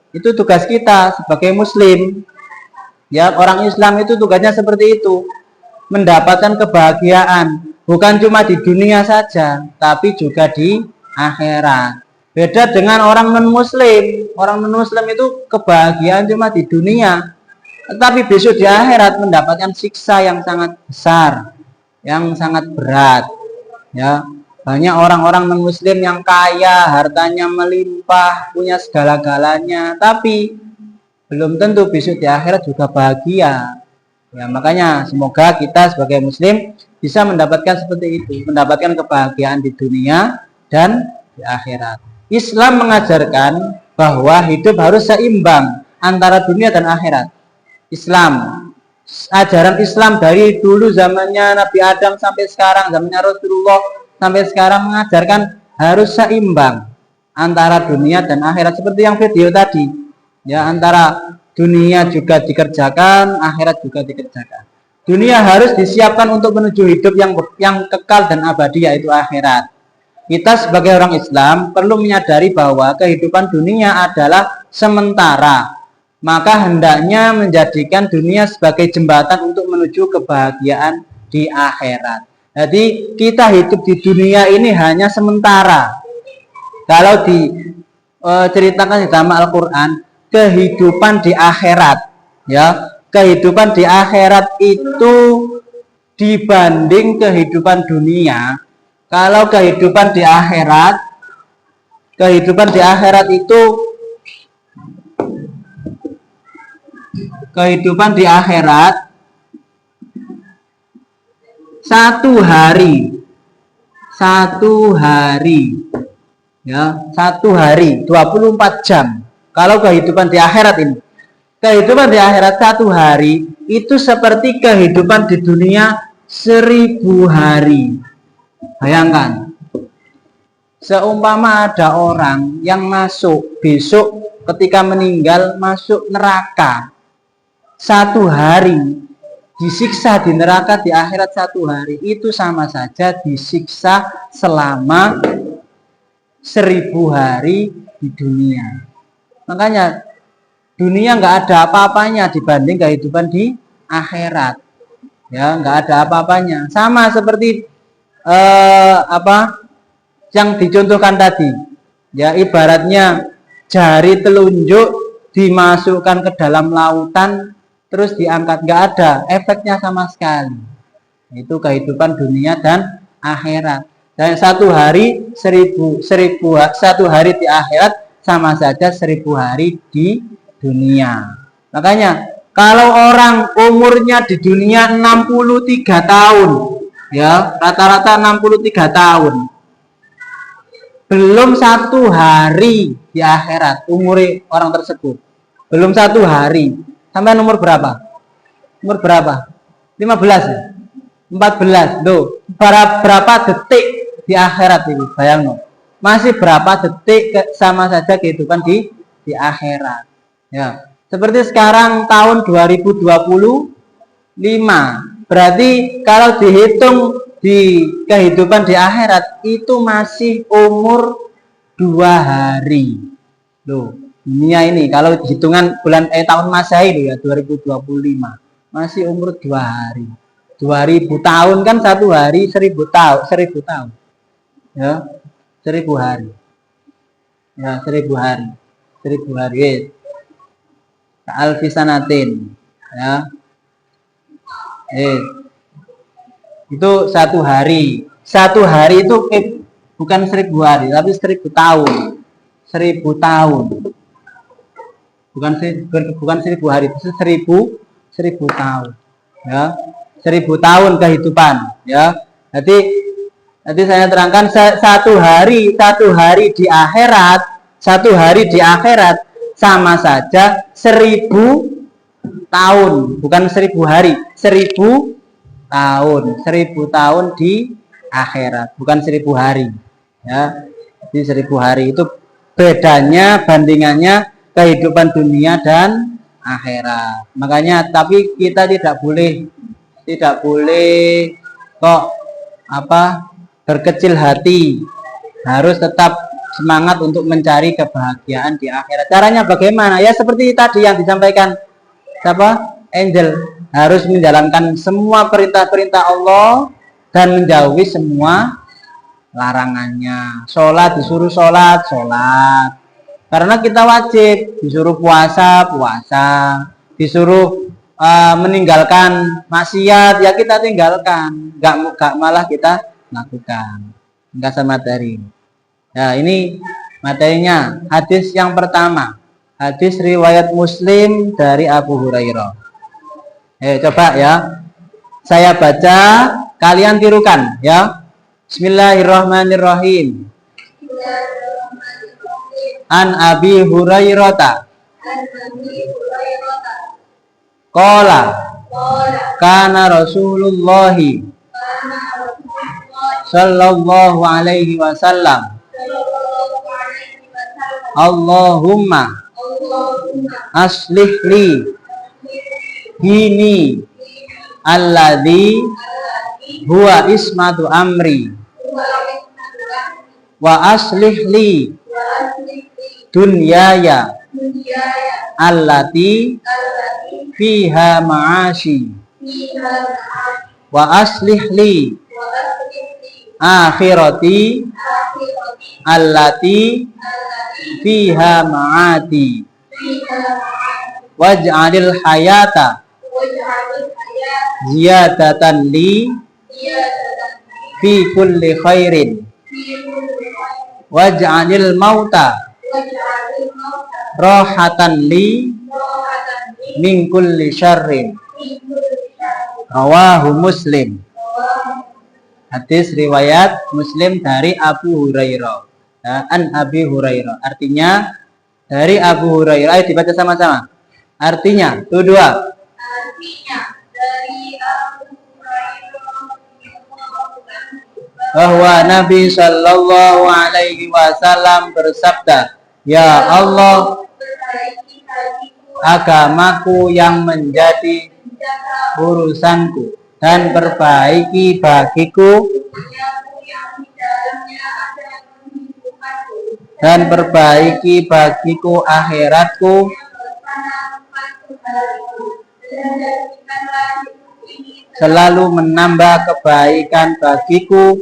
Itu tugas kita sebagai muslim. Ya, orang Islam itu tugasnya seperti itu. Mendapatkan kebahagiaan bukan cuma di dunia saja, tapi juga di akhirat. Beda dengan orang non-muslim. Orang non-muslim itu kebahagiaan cuma di dunia, tetapi besok di akhirat mendapatkan siksa yang sangat besar, yang sangat berat. Ya, banyak orang-orang non-muslim yang kaya, hartanya melimpah, punya segala-galanya, tapi belum tentu besok di akhirat juga bahagia. Ya, makanya semoga kita sebagai muslim bisa mendapatkan seperti itu, mendapatkan kebahagiaan di dunia dan di akhirat. Islam mengajarkan bahwa hidup harus seimbang antara dunia dan akhirat. Ajaran Islam dari dulu zamannya Nabi Adam sampai sekarang, zamannya Rasulullah sampai sekarang mengajarkan harus seimbang antara dunia dan akhirat, seperti yang video tadi. Ya, antara dunia juga dikerjakan, akhirat juga dikerjakan. Dunia harus disiapkan untuk menuju hidup yang kekal dan abadi, yaitu akhirat. Kita sebagai orang Islam perlu menyadari bahwa kehidupan dunia adalah sementara. Maka hendaknya menjadikan dunia sebagai jembatan untuk menuju kebahagiaan di akhirat. Jadi kita hidup di dunia ini hanya sementara. Kalau diceritakan di dalam Al-Quran, kehidupan di akhirat, ya, kehidupan di akhirat itu dibanding kehidupan dunia. Kalau kehidupan di akhirat itu kehidupan di akhirat satu hari, ya, 24 jam. Kalau kehidupan di akhirat ini, kehidupan di akhirat 1 hari itu seperti kehidupan di dunia 1000 hari. Bayangkan, seumpama ada orang yang masuk besok ketika meninggal masuk neraka 1 hari, disiksa di neraka di akhirat 1 hari, itu sama saja disiksa selama 1000 hari di dunia. Makanya dunia nggak ada apa-apanya dibanding kehidupan di akhirat. Ya, nggak ada apa-apanya. Sama seperti yang dicontohkan tadi. Ya, ibaratnya jari telunjuk dimasukkan ke dalam lautan terus diangkat, nggak ada efeknya sama sekali. Itu kehidupan dunia dan akhirat. Dan satu hari satu hari di akhirat sama saja 1000 hari di dunia. Makanya kalau orang umurnya di dunia 63 tahun, ya rata-rata 63 tahun, belum satu hari di akhirat umur orang tersebut, belum satu hari. Sampai umur berapa? Umur berapa? 15 ya? 14. Loh, berapa detik di akhirat ini? Bayang, masih berapa detik sama saja kehidupan di akhirat. Ya, seperti sekarang tahun 2025. Berarti kalau dihitung di kehidupan di akhirat itu masih umur 2 hari. Loh, dunia ini kalau hitungan bulan tahun Masehi ya 2025 masih umur 2 hari. 2000 tahun kan satu hari 1000 tahun, 1000 tahun. Ya, 1000 hari. Ya, 1000 hari. 1000 hari. Alfisanatin. Ya. Itu satu hari. Satu hari itu bukan 1000 hari, tapi 1000 tahun. 1000 tahun. Bukan 1000 hari, itu 1000 tahun. Ya. 1000 tahun kehidupan. Ya. Jadi saya terangkan satu hari di akhirat, satu hari di akhirat sama saja 1000 tahun, bukan 1000 hari, 1000 tahun, 1000 tahun di akhirat, bukan 1000 hari. Ya, jadi 1000 hari itu bedanya, bandingannya kehidupan dunia dan akhirat. Makanya, tapi kita tidak boleh kok berkecil hati, harus tetap semangat untuk mencari kebahagiaan di akhirat. Caranya bagaimana? Ya seperti tadi yang disampaikan Angel, harus menjalankan semua perintah-perintah Allah dan menjauhi semua larangannya. Sholat disuruh sholat. Karena kita wajib, disuruh puasa, disuruh meninggalkan maksiat, ya kita tinggalkan. Gak malah kita lakukan. Enggak sama materi. Ya, ini materinya. Hadis yang pertama. Hadis riwayat Muslim dari Abu Hurairah. Coba ya. Saya baca, kalian tirukan ya. Bismillahirrahmanirrahim. An Abi Hurairah. Qala kana Rasulullah sallallahu alaihi wasallam Allahumma aslih li dini alladhi huwa ismatu amri wa aslih li dunyaya allati fiha ma'ashi wa aslih li akhirati allati fiha ma'ati waj'alil hayata ziyadatan li fi kulli khairin waj'alil mauta rahatan li min kulli syarrin. Rawahu Muslim. Hadis riwayat Muslim dari Abu Hurairah. An Abi Hurairah. Artinya dari Abu Hurairah. Ayo dibaca sama-sama. Artinya, dua. Artinya dari Abu Hurairah bahwa Nabi Shallallahu Alaihi Wasallam bersabda, Ya Allah, agamaku yang menjadi urusanku dan perbaiki bagiku akhiratku selalu menambah kebaikan bagiku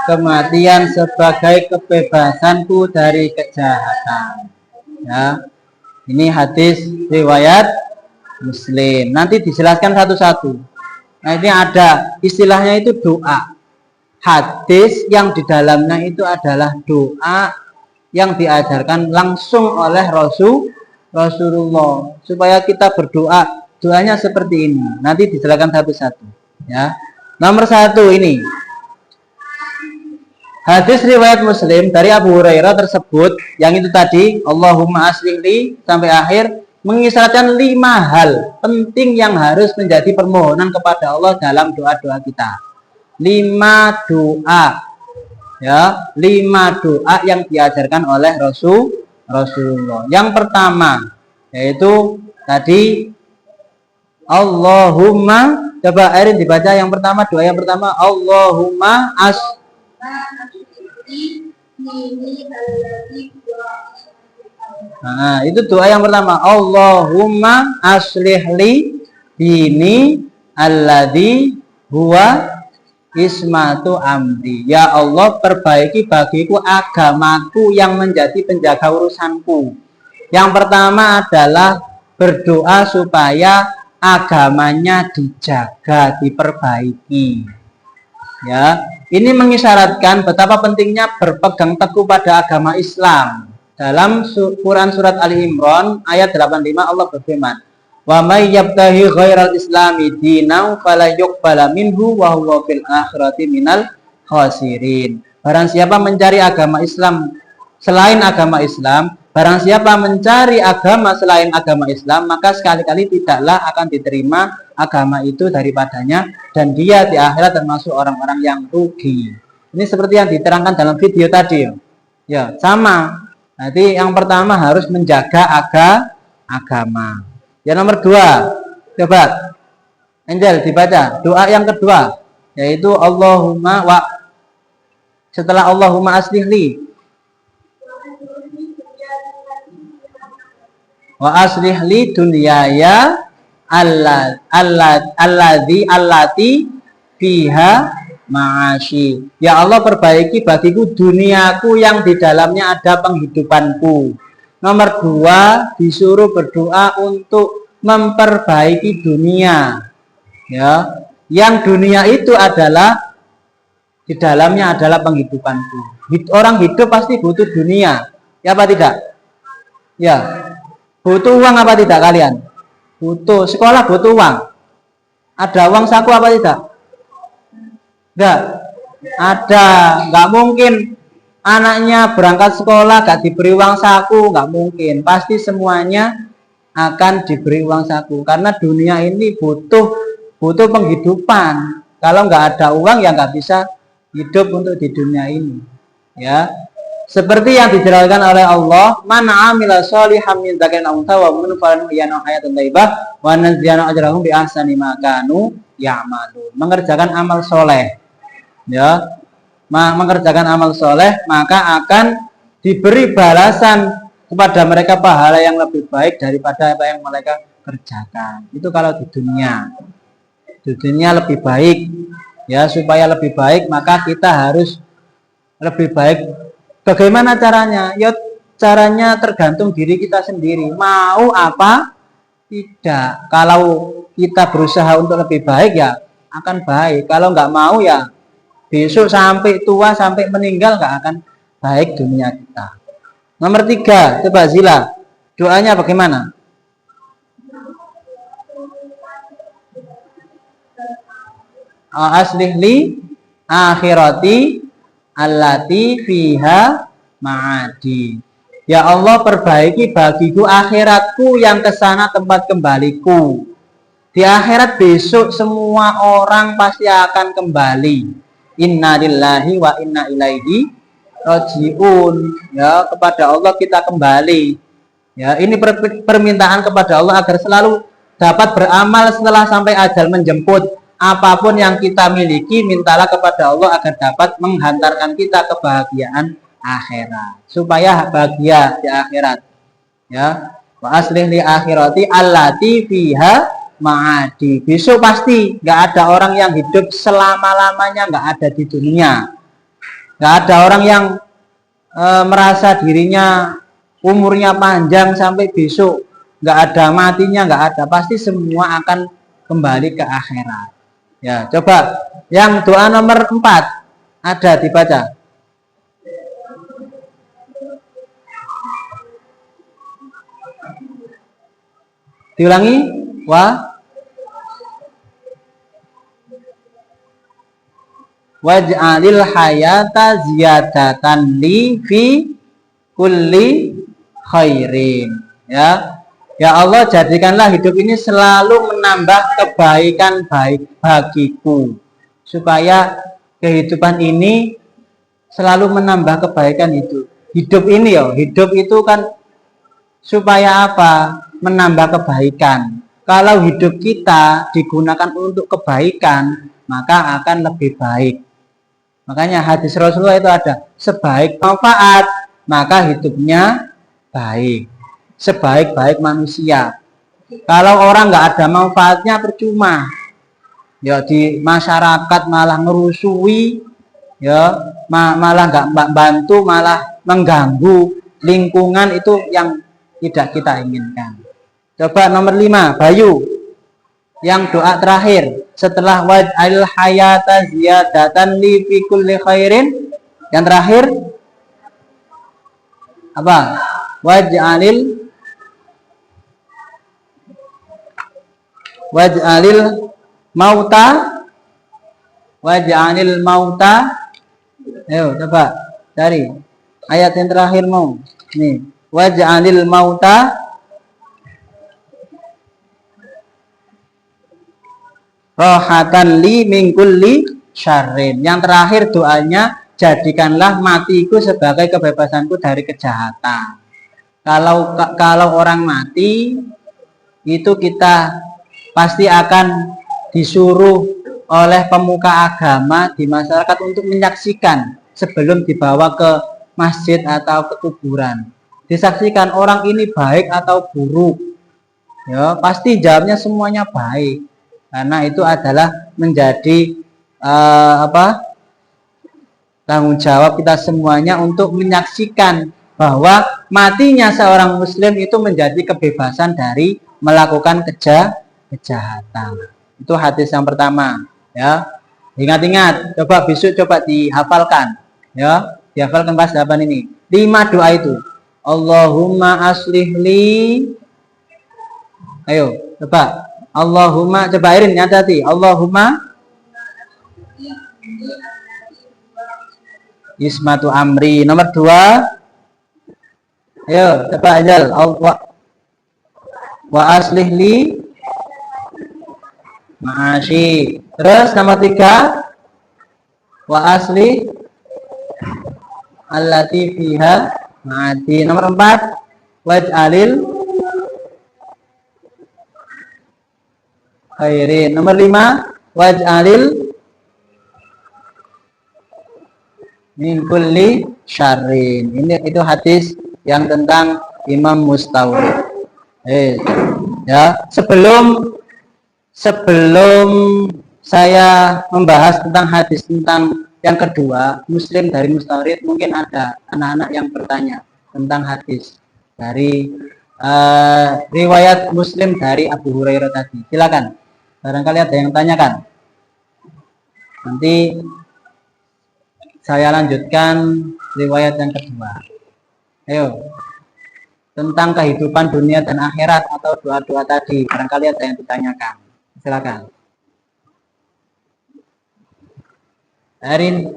kematian sebagai kebebasanku dari kejahatan. Ya, ini hadis riwayat Muslim. Nanti dijelaskan satu-satu. Nah, ini ada istilahnya itu doa. Hadis yang di dalamnya itu adalah doa yang diajarkan langsung oleh Rasulullah supaya kita berdoa. Doanya seperti ini. Nanti dijelaskan satu-satu. Ya. Nomor 1 ini. Hadis riwayat Muslim dari Abu Hurairah tersebut yang itu tadi Allahumma aslih li sampai akhir mengisyaratkan 5 hal penting yang harus menjadi permohonan kepada Allah dalam doa-doa kita. 5 doa, ya, 5 doa yang diajarkan oleh Rasulullah. Yang pertama yaitu tadi Allahumma, coba Erin dibaca yang pertama, doa yang pertama Allahumma Nah, itu doa yang pertama. Allahumma aslih li dini alladzi huwa ismatu amri. Ya Allah, perbaiki bagiku agamaku yang menjadi penjaga urusanku. Yang pertama adalah berdoa supaya agamanya dijaga, diperbaiki. Ya, ini mengisyaratkan betapa pentingnya berpegang teguh pada agama Islam. Dalam Quran surat Ali Imran ayat 85 Allah berfirman, "Wa may yabtaghi ghairal islami dinan fala yuqbala minhu wa huwa fil akhirati minal khasirin." Barang siapa mencari agama Islam selain agama Islam, barang siapa mencari agama selain agama Islam, maka sekali-kali tidaklah akan diterima agama itu daripadanya dan dia di akhirat termasuk orang-orang yang rugi. Ini seperti yang diterangkan dalam video tadi. Ya, sama. Nanti yang pertama harus menjaga agama. Yang nomor 2, coba Angel dibaca doa yang kedua, yaitu Allahumma setelah Allahumma aslih li wa aslih li dunyaya allati fiha ma'ashi. Ya Allah, perbaiki bagiku duniaku yang di dalamnya ada penghidupanku. Nomor 2, disuruh berdoa untuk memperbaiki dunia. Ya, yang dunia itu adalah di dalamnya adalah penghidupanku. Orang hidup pasti butuh dunia. Ya apa tidak? Ya. Butuh uang apa tidak kalian? Butuh. Sekolah butuh uang. Ada uang saku apa tidak? Enggak. Ada. Enggak mungkin anaknya berangkat sekolah gak diberi uang saku, enggak mungkin. Pasti semuanya akan diberi uang saku karena dunia ini butuh penghidupan. Kalau enggak ada uang ya enggak bisa hidup untuk di dunia ini. Ya. Seperti yang dijelaskan oleh Allah, "Man 'amila sholihan min dzakarin aw untha wa mu'minun falyuhyiyannahu hayatan thayyibah wa najziyannahu ajrahum bi ahsani ma kanu ya'malun." Mengerjakan amal soleh. Ya. Mengerjakan amal soleh, maka akan diberi balasan kepada mereka pahala yang lebih baik daripada apa yang mereka kerjakan. Itu kalau di dunia. Di dunia lebih baik. Ya, supaya lebih baik maka kita harus lebih baik. Bagaimana caranya? Ya caranya tergantung diri kita sendiri. Mau apa? Tidak. Kalau kita berusaha untuk lebih baik ya akan baik. Kalau nggak mau ya besok sampai tua, sampai meninggal nggak akan baik dunia kita. Nomor 3, coba Zila. Doanya bagaimana? Aslih li akhirati allati fiha ma'adi. Ya Allah, perbaiki bagiku akhiratku yang kesana tempat kembaliku. Di akhirat besok semua orang pasti akan kembali. Inna lillahi wa inna ilaihi raji'un. Ya, kepada Allah kita kembali. Ya, ini permintaan kepada Allah agar selalu dapat beramal setelah sampai ajal menjemput. Apapun yang kita miliki, mintalah kepada Allah agar dapat menghantarkan kita kebahagiaan akhirat, supaya bahagia di akhirat. Ya, wa aslih li akhirati allati fiha ma'adi. Besok pasti nggak ada orang yang hidup selama-lamanya nggak ada di dunia. Nggak ada orang yang merasa dirinya umurnya panjang sampai besok, nggak ada matinya, nggak ada. Pasti semua akan kembali ke akhirat. Ya, coba yang doa nomor 4 ada dibaca. Diulangi, waj'alil hayata ziyadatan li fi kulli khairin. Ya Allah, jadikanlah hidup ini selalu menambah kebaikan baik bagiku, supaya kehidupan ini selalu menambah kebaikan itu. Hidup ini hidup itu kan supaya apa? Menambah kebaikan. Kalau hidup kita digunakan untuk kebaikan, maka akan lebih baik. Makanya hadis Rasulullah itu ada, sebaik manfaat maka hidupnya baik, sebaik-baik manusia. Kalau orang nggak ada manfaatnya percuma. Ya di masyarakat malah ngerusui, ya malah nggak bantu, malah mengganggu lingkungan, itu yang tidak kita inginkan. Coba nomor 5, Bayu, yang doa terakhir setelah waj'al hayata ziyadatan li fi kulli khairin, yang terakhir apa? Waj'alil mauta, waj'alil mauta. Ayo coba cari ayat yang terakhir mau. Nih, waj'alil mauta rohatan li min kulli syarrin. Yang terakhir doanya, jadikanlah matiku sebagai kebebasanku dari kejahatan. Kalau orang mati itu kita pasti akan disuruh oleh pemuka agama di masyarakat untuk menyaksikan sebelum dibawa ke masjid atau ke kuburan. Disaksikan orang ini baik atau buruk. Ya, pasti jawabnya semuanya baik. Karena itu adalah menjadi tanggung jawab kita semuanya untuk menyaksikan bahwa matinya seorang muslim itu menjadi kebebasan dari melakukan kejahatan. Itu hadis yang pertama, ya. Ingat-ingat, coba besok coba dihafalkan, ya. Dihafalkan pas hafal ini. 5 doa itu. Allahumma aslih li. Ayo, coba. Allahumma, coba Irin nyatati. Allahumma ismatu amri. Nomor 2. Ayo, coba Anjal. Wa aslih li ma'ashi. Terus nomor 3. Wa aslih allati fiha ma'ati. Nomor 4. Waj'alil khairin. Nomor 5, waj'alil min kulli syarrin. Itu hadis yang tentang Imam Mustawrid. Ya, sebelum saya membahas tentang hadis tentang yang kedua, Muslim dari Mustawrid, mungkin ada anak-anak yang bertanya tentang hadis dari riwayat Muslim dari Abu Hurairah tadi. Silakan. Barangkali ada yang tanyakan. Nanti saya lanjutkan riwayat yang kedua. Ayo. Tentang kehidupan dunia dan akhirat atau doa-doa tadi. Barangkali ada yang ditanyakan. Silakan. Erin.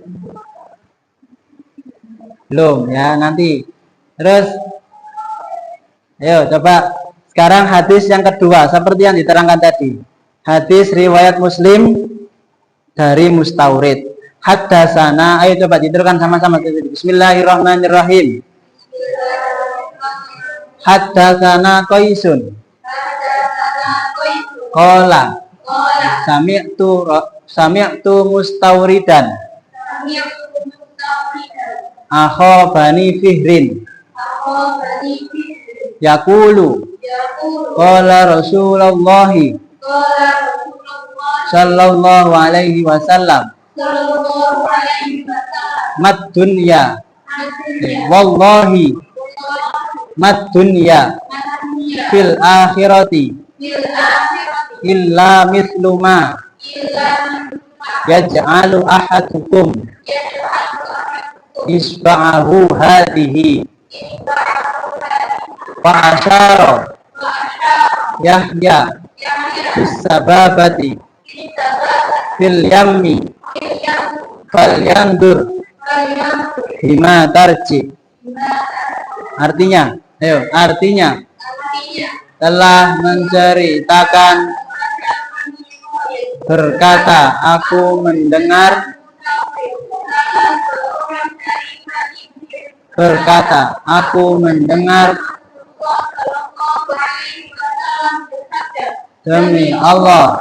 Belum ya, nanti. Terus ayo coba sekarang hadis yang kedua seperti yang diterangkan tadi. Hadis riwayat Muslim dari Mustawrid. Haddatsana, ayo coba diterangkan sama-sama. Bismillahirrahmanirrahim. Haddatsana Qaisun. Qala. Sami'tu Mustawridan. Akha Bani Fihrin. Yaqulu. Qala Rasulullah sallallahu alaihi wasallam. mad dunya. Wallahi mad dunya fil akhirati illa misluma yaj'alu ahadukum isba'ahu hadhihi fa'asyara Yahya bisababati fil yammi falyandur bima tarji. Artinya telah menceritakan berkata aku mendengar demi Allah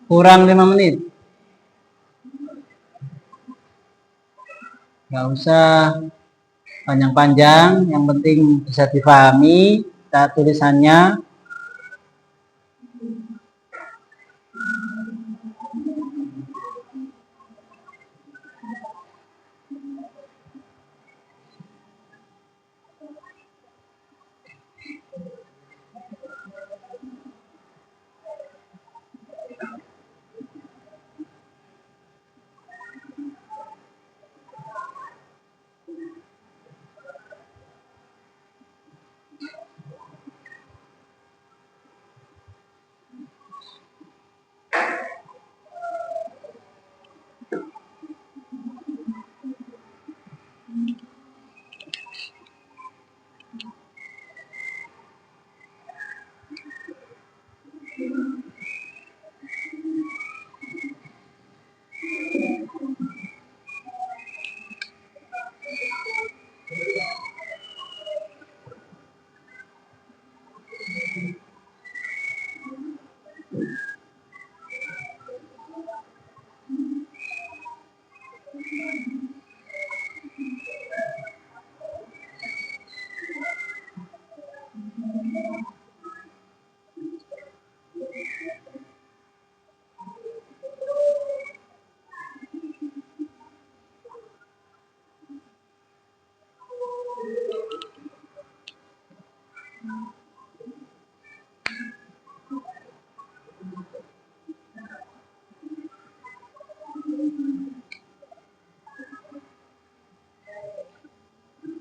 Kurang 5 menit. Nggak usah panjang-panjang, yang penting bisa dipahami tulisannya.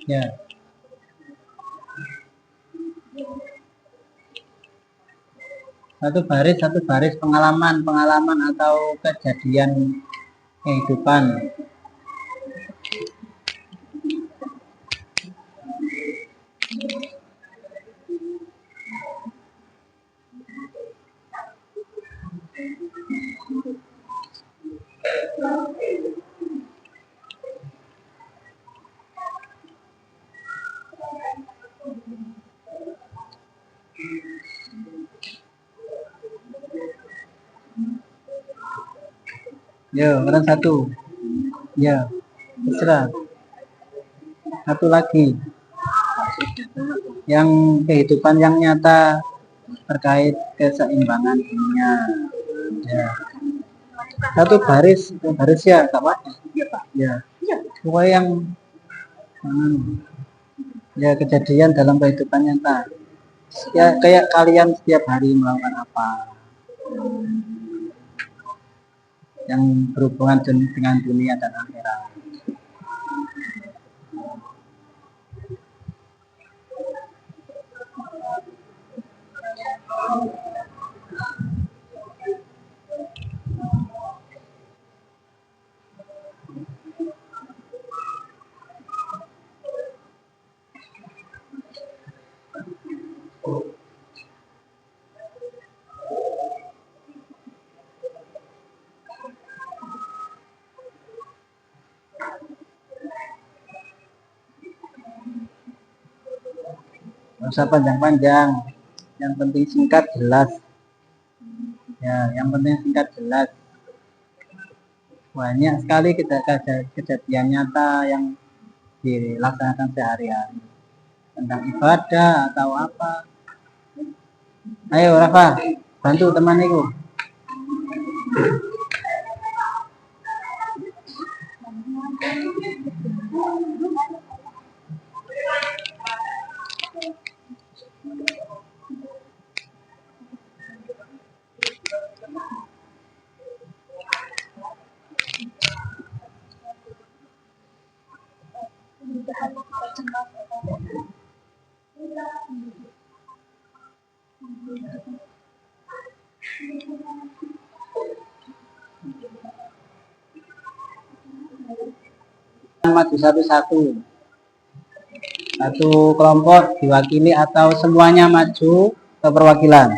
Ya, satu baris pengalaman atau kejadian kehidupan. Ya, orang satu. Ya, terserah. Satu lagi, yang kehidupan yang nyata terkait keseimbangan dunia. Ya, satu baris ya, tak apa. Ya, pokoknya yang ya kejadian dalam kehidupan nyata. Ya, kayak kalian setiap hari melakukan apa yang berhubungan dengan dunia dan akhirat. Nggak usah panjang-panjang, yang penting singkat jelas. Ya, yang penting singkat jelas. Banyak sekali kejadian nyata yang dilaksanakan sehari-hari tentang ibadah atau apa. Ayo Rafa, bantu teman itu. Maju satu-satu, satu kelompok diwakili atau semuanya maju ke perwakilan.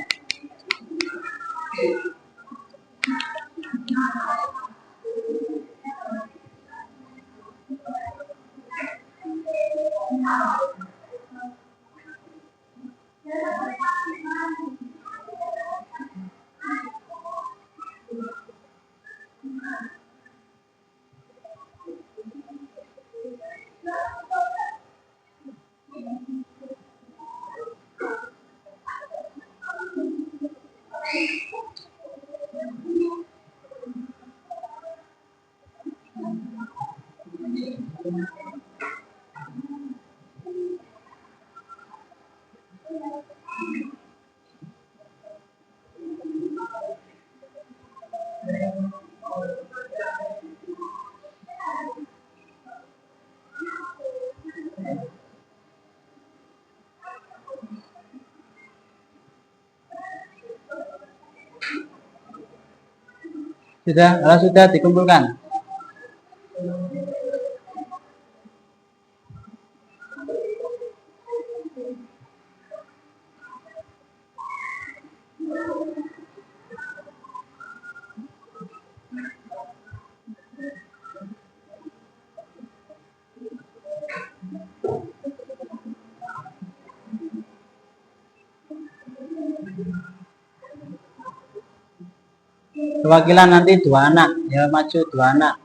Sudah, kalau sudah dikumpulkan. Perwakilan nanti 2 anak, ya maju 2 anak.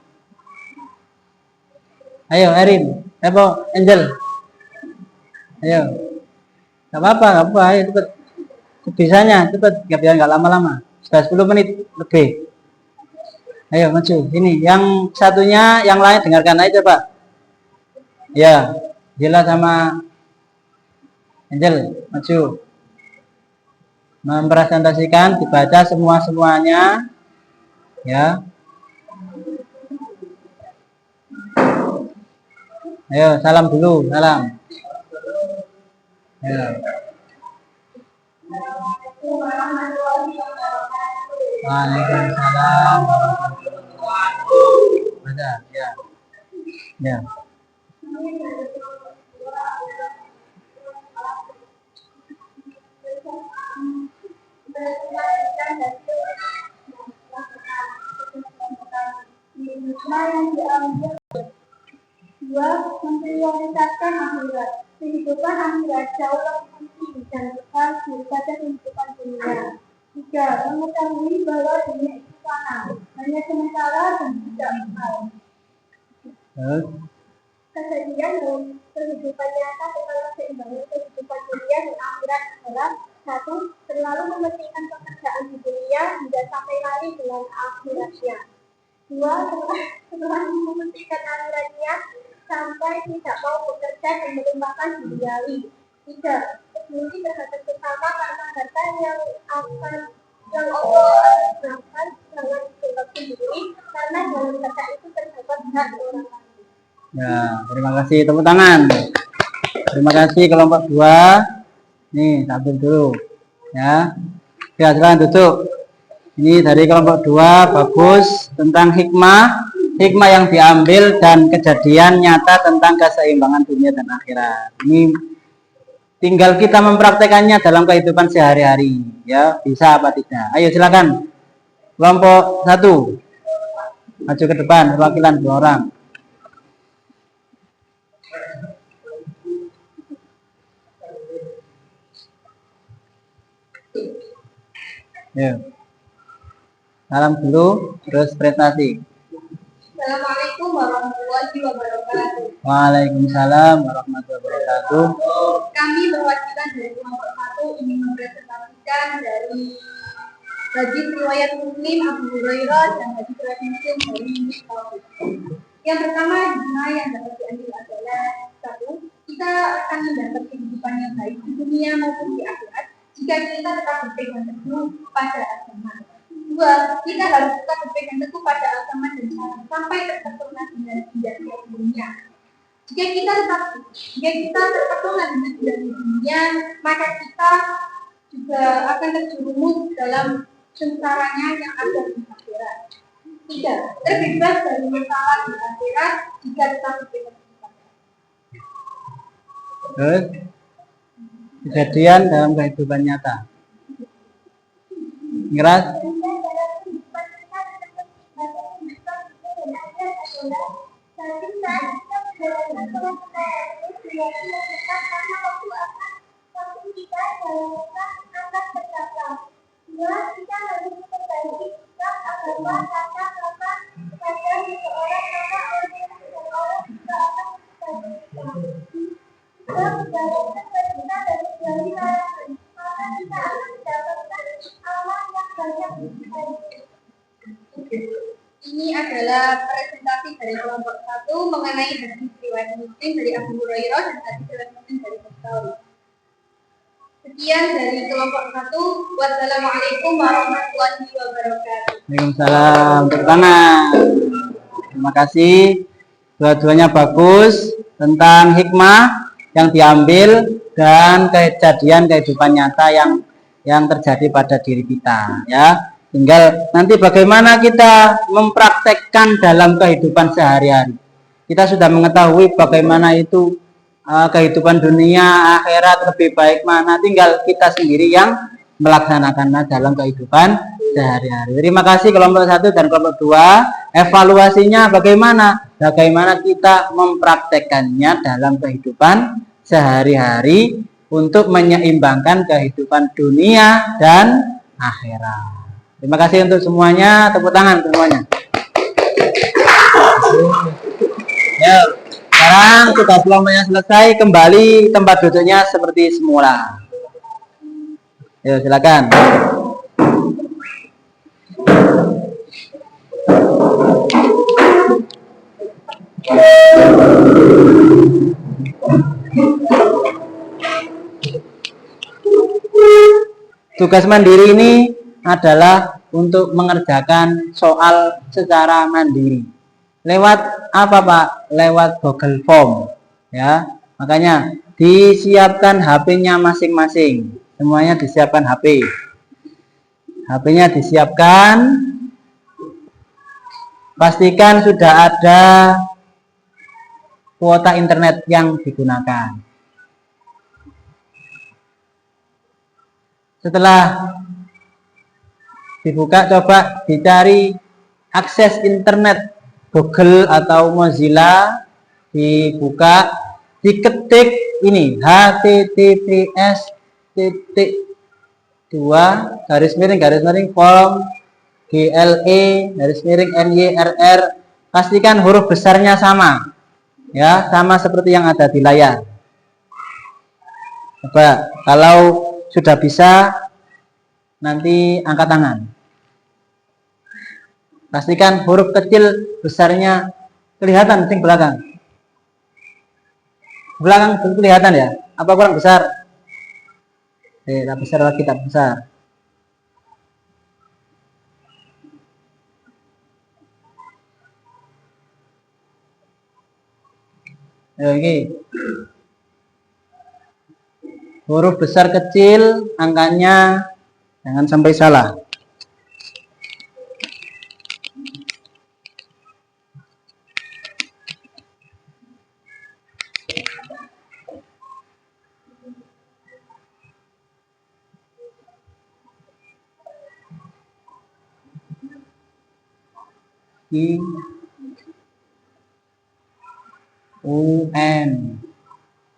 Ayo Erin, Angel. Ayo. Gak apa-apa, ayo cepet. Sebisanya, cepet, biar nggak lama-lama. Sudah 10 menit lebih. Ayo maju. Ini yang satunya, yang lain dengarkan aja Pak. Ya, jelas sama Angel, maju. Mempresentasikan, dibaca semuanya. Ya. Ayo, salam dulu, salam. Ya. Waalaikumsalam. Ada, ya. Ya. Dua, memprioritaskan akhirat. Kehidupan akhirat jauh lebih penting dan kekal daripada kehidupan dunia. 3, mengetahui bahwa dunia itu fana, hanya sementara dan tidak kekal. Kejadian dalam kehidupan nyata tentang keseimbangan kehidupan dunia dan akhirat adalah 1. Terlalu mementingkan pekerjaan di dunia hingga sampai lari dengan akhiratnya. 2. Setelah mementingkan akhiratnya sampai tidak mau bekerja dan melupakan duniawi. 3. Peduli terhadap sesama karena harta yang Allah anugerahkan jangan dianggap sendiri karena dalam harta itu terdapat hak orang lain. Ya, terima kasih, tepuk tangan. Terima kasih kelompok 2. Nih, tampil dulu. Ya. Ya, silakan duduk. Ini dari kelompok 2, bagus, tentang hikmah yang diambil dan kejadian nyata tentang keseimbangan dunia dan akhirat. Ini tinggal kita mempraktekannya dalam kehidupan sehari-hari, ya, bisa apa tidak. Ayo silakan. Kelompok 1. Maju ke depan, perwakilan 2 orang. Ya. Salam dulu, terus prestasi. Assalamualaikum warahmatullahi wabarakatuh. Waalaikumsalam warahmatullahi wabarakatuh. Kami perwakilan dari kelompok 1 ingin mempresentasikan dari hadis riwayat Muslim Abu Hurairah dan hadis riwayat Muslim dari Muslim. Yang pertama, hikmah yang dapat diambil adalah 1. Kita akan mendapat kehidupan yang baik di dunia maupun di akhirat jika kita tetap berpegang teguh pada agama. 2. Kita harus tetap berpegang teguh pada agama dan sampai terpesona dengan indahnya dunia. Jika kita terpesona dengan indahnya dunia, maka kita juga akan terjerumus dalam sengsaranya yang ada di akhirat. 3. Terbebas dari masalah di akhirat jika tetap berpegang teguh pada agama. Terus kejadian dalam kehidupan nyata. Ngeras. Ini adalah presentasi dari kelompok 1 mengenai hadis riwayat Muslim dari Abu Hurairah dan hadis riwayat Muslim dari Bukhari. Sekian dari kelompok 1. Wassalamualaikum warahmatullahi wabarakatuh. Waalaikumsalam. Tepuk tangan. Terima kasih. Dua-duanya bagus tentang hikmah yang diambil dan kejadian kehidupan nyata yang terjadi pada diri kita, ya. Tinggal nanti bagaimana kita mempraktekkan dalam kehidupan sehari-hari. Kita sudah mengetahui bagaimana itu kehidupan dunia, akhirat lebih baik mana. Tinggal kita sendiri yang melaksanakannya dalam kehidupan sehari-hari. Terima kasih kelompok 1 dan kelompok 2. Evaluasinya bagaimana? Bagaimana kita mempraktekkannya dalam kehidupan sehari-hari untuk menyeimbangkan kehidupan dunia dan akhirat. Terima kasih untuk semuanya. Tepuk tangan semuanya. Ya, sekarang tugas kelompoknya selesai. Kembali tempat duduknya seperti semula. Yuk, silakan. Tugas mandiri ini adalah untuk mengerjakan soal secara mandiri. Lewat apa Pak? Lewat Google Form. Ya, makanya disiapkan HP-nya masing-masing. Semuanya disiapkan HP. HP-nya disiapkan. Pastikan sudah ada kuota internet yang digunakan. Setelah dibuka, coba dicari akses internet Google atau Mozilla, dibuka, diketik ini https://form GLE_NYRR. Pastikan huruf besarnya sama, ya, sama seperti yang ada di layar. Coba kalau sudah bisa, nanti angkat tangan. Pastikan huruf kecil besarnya kelihatan di belakang. Belakang kelihatan ya? Apa kurang besar? Tak besar lagi, tak besar. Oke. Huruf besar kecil, angkanya jangan sampai salah. UN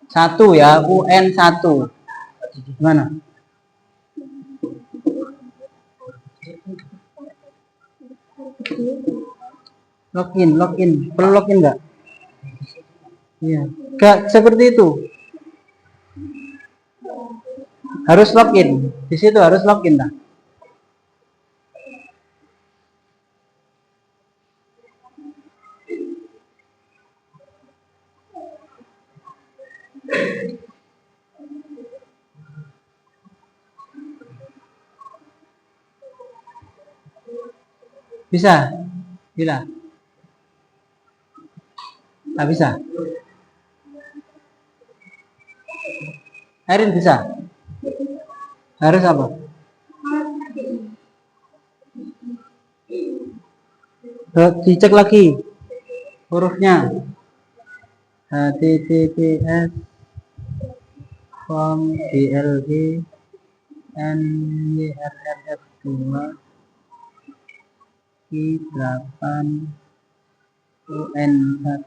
1 ya, UN 1. Gimana? Login. Perlu login enggak? Iya. Enggak seperti itu. Harus login. Di situ harus login dah. Bisa? Bila? Tak bisa? Erin bisa? Harus apa? Dicek lagi hurufnya. https form GLE NYRRF2 I8 UN1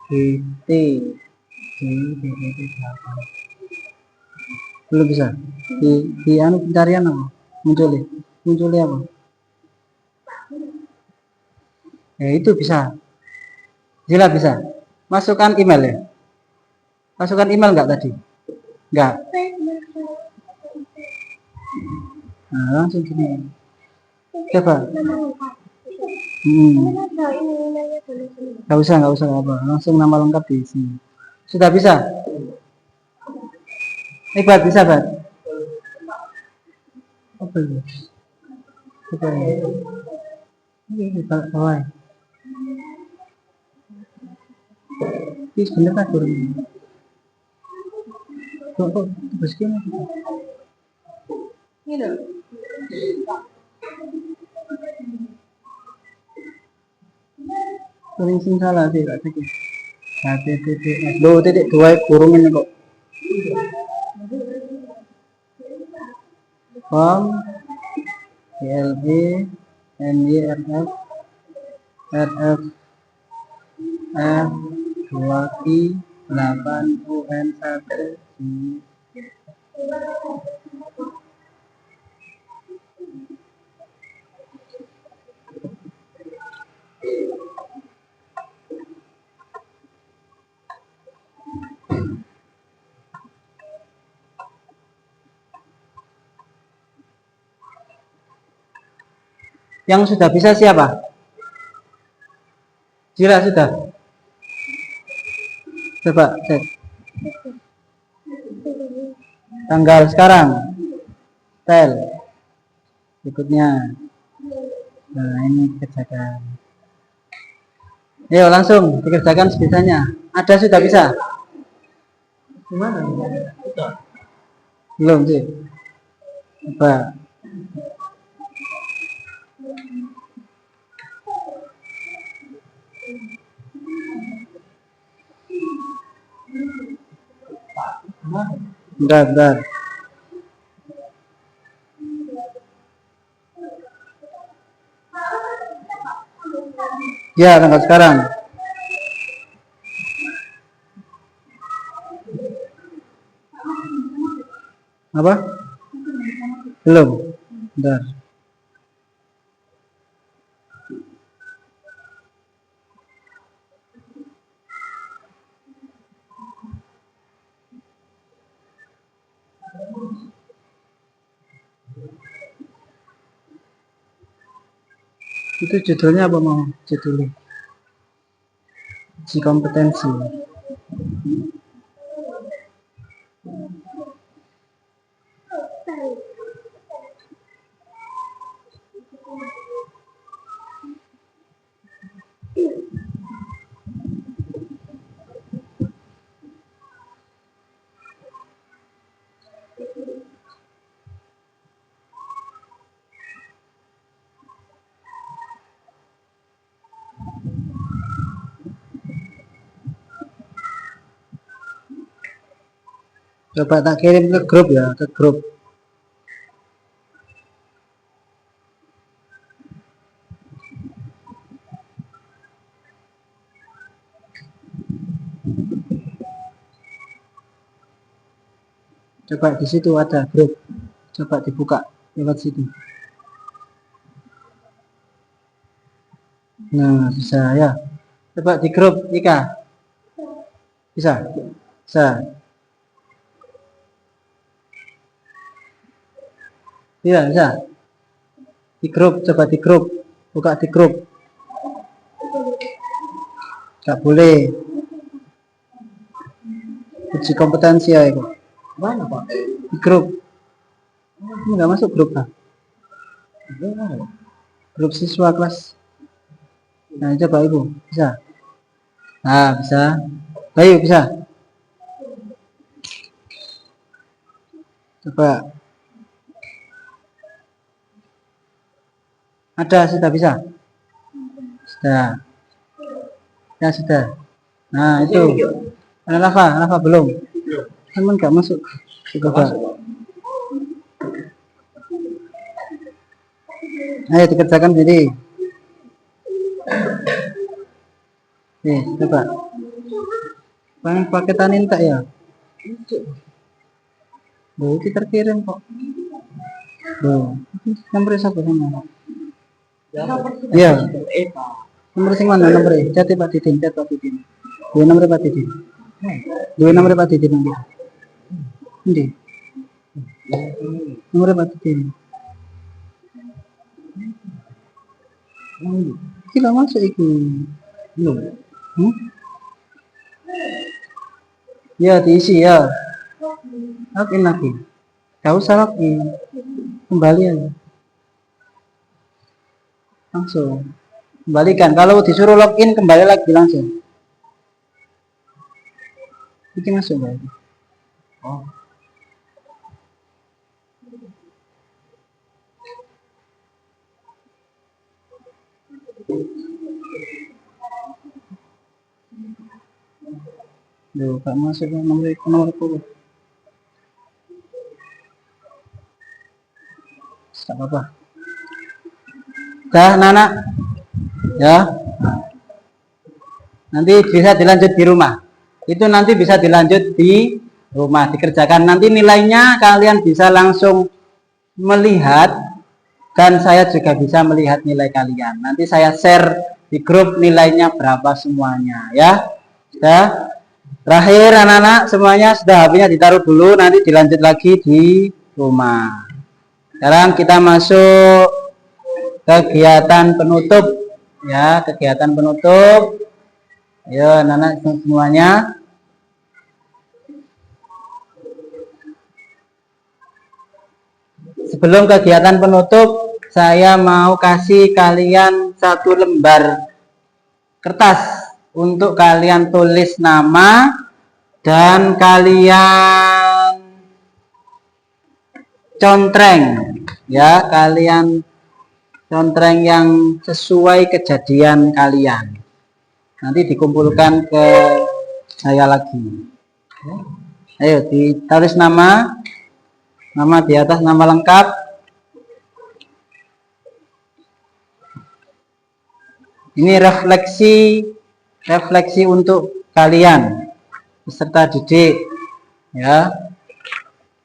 GT belum bisa di anu pencarian apa munculnya apa ya, itu bisa. Zila bisa masukkan email ya, masukkan email enggak tadi? Enggak. Nah, langsung gini coba. Nggak usah apa, langsung nama lengkap di sini. Sudah bisa? Bat bisa Bat? Apa itu? Coba ini bawah. Ini sebenarnya turun. Kok terus gini? Ini loh. Paling sing salah sih kak Tiki. HTTPS. Loh titik dua kurung ini kok. Form PLE NYRF RF F 2 Q 8 UN 1 Yang sudah bisa siapa? Jira sudah. Coba cek. Tanggal sekarang. Tel. Berikutnya. Nah, ini kerjakan. Ayo langsung dikerjakan sebisanya. Ada sudah bisa? Gimana? Belum sih. Coba. Bentar. Ya, tanggal sekarang. Apa? Belum. Bentar. Itu judulnya apa mau? Judulnya uji kompetensi. Coba tak kirim ke grup ya, ke grup. Coba di situ ada grup. Coba dibuka lewat situ. Nah, bisa ya. Coba di grup Ika. Bisa? Bisa. Iya, bisa. Di grup, coba di grup. Buka di grup. Gak boleh. Uji kompetensi ya itu. Mana Pak? Di grup. Ini nggak masuk grup Pak. Grup siswa kelas. Nah, coba Ibu. Bisa? Nah, bisa. Ayo, bisa. Coba. Ada, sudah bisa? Sudah. Ya, sudah. Nah, itu. Lava belum. Teman nggak masuk. Coba. Ayo dikerjakan jadi. Nih, coba. Paketan tak ya? Loh, itu terkirim kok. Loh, nomor siapa sama? Iya. Nomor sing mana nomor e? Cat Pak Titin. Dua nomor Pak Titin. Dua nomor Pak Titin nanti. Nanti. Nomor Pak Titin. Tidak masuk itu. Ya diisi ya. Login lagi. Gak usah login. Kembali aja. Langsung. Kembalikan. Kalau disuruh login kembali lagi langsung. Ini masuk lagi. Oh. Duh, gak masuk nomorku. Gak apa-apa. Dah, Nana. Ya. Nanti bisa dilanjut di rumah. Itu nanti bisa dilanjut di rumah, dikerjakan. Nanti nilainya kalian bisa langsung melihat dan saya juga bisa melihat nilai kalian. Nanti saya share di grup nilainya berapa semuanya ya. Sudah. Terakhir anak-anak semuanya sudah HP-nya ditaruh dulu, nanti dilanjut lagi di rumah. Sekarang kita masuk kegiatan penutup ya, kegiatan penutup. Ayo anak-anak semuanya. Sebelum kegiatan penutup, saya mau kasih kalian satu lembar kertas untuk kalian tulis nama dan kalian contreng ya, kalian contreng yang sesuai kejadian kalian. Nanti dikumpulkan ke saya lagi. Ayo ditulis nama di atas, nama lengkap. Ini refleksi untuk kalian peserta didik ya.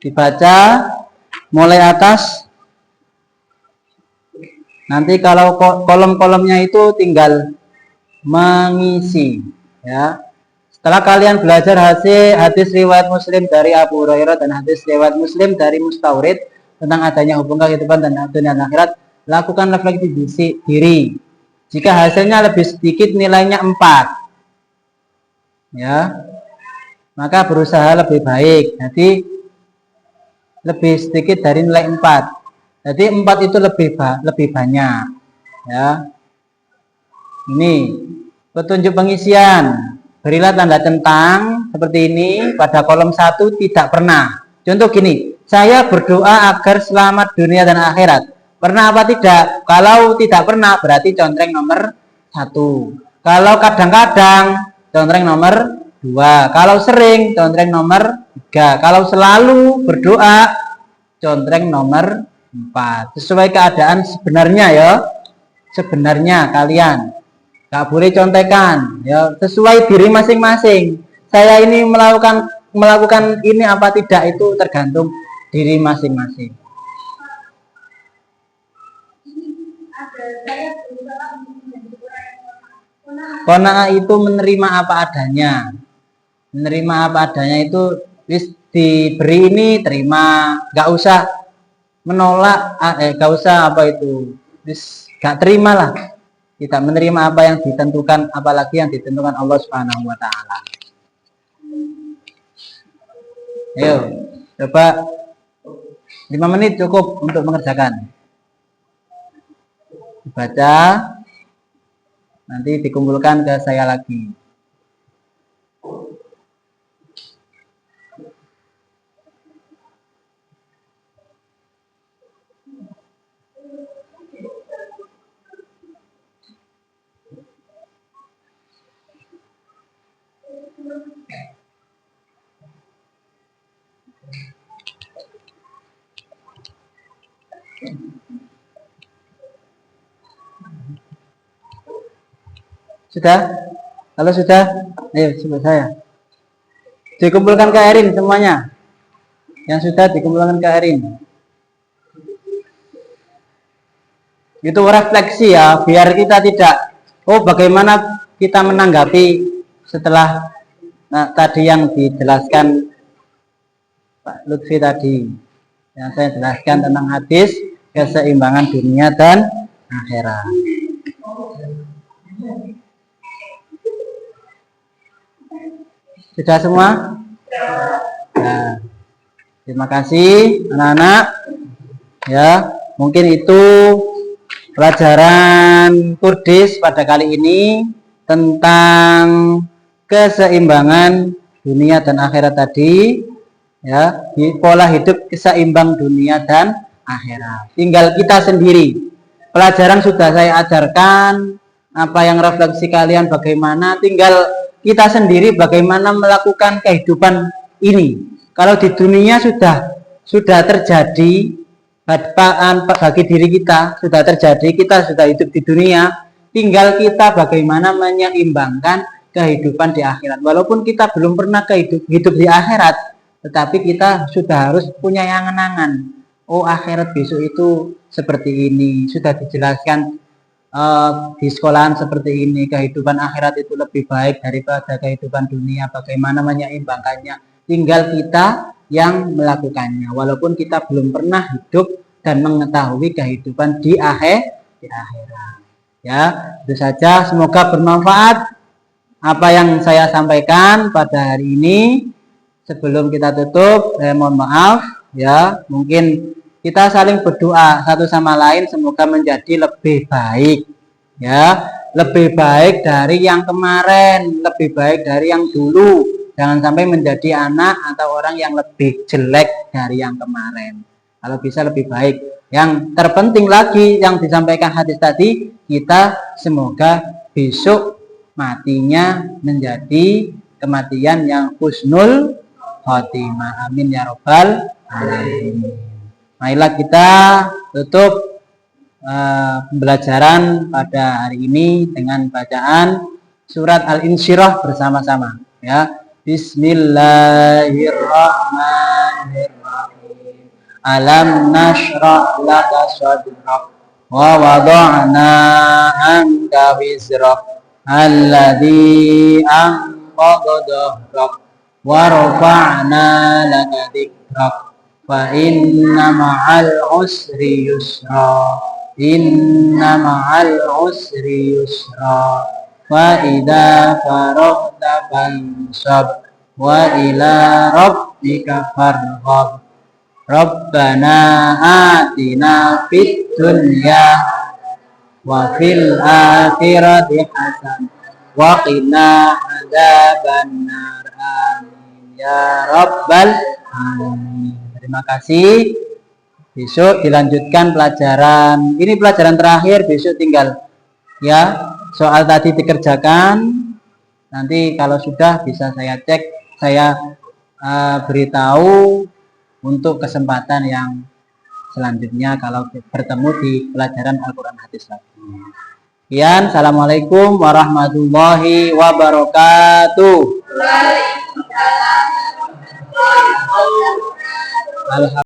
Dibaca mulai atas. Nanti kalau kolom-kolomnya itu tinggal mengisi ya. Setelah kalian belajar hadis riwayat Muslim dari Abu Hurairah dan hadis riwayat Muslim dari Mustaurid tentang adanya hubungan kehidupan dan dunia dan akhirat, lakukan refleksi diri. Jika hasilnya lebih sedikit, nilainya 4 ya, maka berusaha lebih baik. Jadi lebih sedikit dari nilai 4. Jadi 4 itu lebih banyak ya. Ini petunjuk pengisian. Berilah tanda centang seperti ini pada kolom 1 tidak pernah. Contoh gini, saya berdoa agar selamat dunia dan akhirat. Pernah apa tidak? Kalau tidak pernah berarti contreng nomor 1. Kalau kadang-kadang contreng nomor 2. Kalau sering contreng nomor 3. Kalau selalu berdoa contreng nomor 4. Sesuai keadaan sebenarnya ya. Sebenarnya kalian gak boleh contekan ya, sesuai diri masing-masing. Saya ini melakukan ini apa tidak itu tergantung diri masing-masing. Qanaah itu menerima apa adanya. Menerima apa adanya itu wis diberi ini terima, gak usah menolak, gak usah apa itu, wis gak terima lah. Tidak menerima apa yang ditentukan, apalagi yang ditentukan Allah Subhanahu wa taala. Ayo, coba 5 menit cukup untuk mengerjakan. Dibaca, nanti dikumpulkan ke saya lagi. Sudah? Kalau sudah, ayo coba saya. Dikumpulkan ke Erin semuanya. Yang sudah dikumpulkan ke Erin. Itu refleksi ya, biar kita tidak, bagaimana kita menanggapi setelah tadi yang dijelaskan Pak Lutfi tadi. Yang saya jelaskan tentang hadis keseimbangan dunia dan akhirat. Sudah semua? Nah, terima kasih anak-anak. Ya, mungkin itu pelajaran Kurdis pada kali ini tentang keseimbangan dunia dan akhirat tadi. Ya, di pola hidup keseimbang dunia dan akhirat. Tinggal kita sendiri. Pelajaran sudah saya ajarkan, apa yang refleksi kalian bagaimana, tinggal kita sendiri bagaimana melakukan kehidupan ini. Kalau di dunia sudah terjadi bagi diri kita, sudah terjadi, kita sudah hidup di dunia, tinggal kita bagaimana menyeimbangkan kehidupan di akhirat. Walaupun kita belum pernah hidup di akhirat, tetapi kita sudah harus punya angan-angan. Oh, akhirat besok itu seperti ini, sudah dijelaskan di sekolahan seperti ini, kehidupan akhirat itu lebih baik daripada kehidupan dunia, bagaimana menyeimbangkannya, tinggal kita yang melakukannya, walaupun kita belum pernah hidup dan mengetahui kehidupan di akhirat. Ya, itu saja, semoga bermanfaat apa yang saya sampaikan pada hari ini. Sebelum kita tutup, saya mohon maaf ya, mungkin kita saling berdoa satu sama lain semoga menjadi lebih baik ya, lebih baik dari yang kemarin, lebih baik dari yang dulu. Jangan sampai menjadi anak atau orang yang lebih jelek dari yang kemarin. Kalau bisa lebih baik. Yang terpenting lagi yang disampaikan hadis tadi, kita semoga besok matinya menjadi kematian yang husnul khotimah. Amin ya robbal alamin. Marilah kita tutup pembelajaran pada hari ini dengan bacaan surat Al-Insyirah bersama-sama ya. Bismillahirrahmanirrahim. Alam nashrah laka sadrak wa wada'na anka wizrak alladzi anqadha dhahrak wa rafa'na laka dzikrak fa inna ma'al usri yusra, inna ma'al usri yusra, wa idza faraghta fansab wa ila rabbika farghab. Rabbana atina fid dunya wa fil akhirati hasanah wa qina adzabannar. Amin ya rabbal alamin. Terima kasih. Besok dilanjutkan pelajaran. Ini pelajaran terakhir, besok tinggal ya soal tadi dikerjakan. Nanti kalau sudah bisa saya cek, saya beritahu untuk kesempatan yang selanjutnya kalau bertemu di pelajaran Al-Quran Hadis lagi. Sekian, assalamualaikum warahmatullahi wabarakatuh. Waalaikumsalam warahmatullahi wabarakatuh.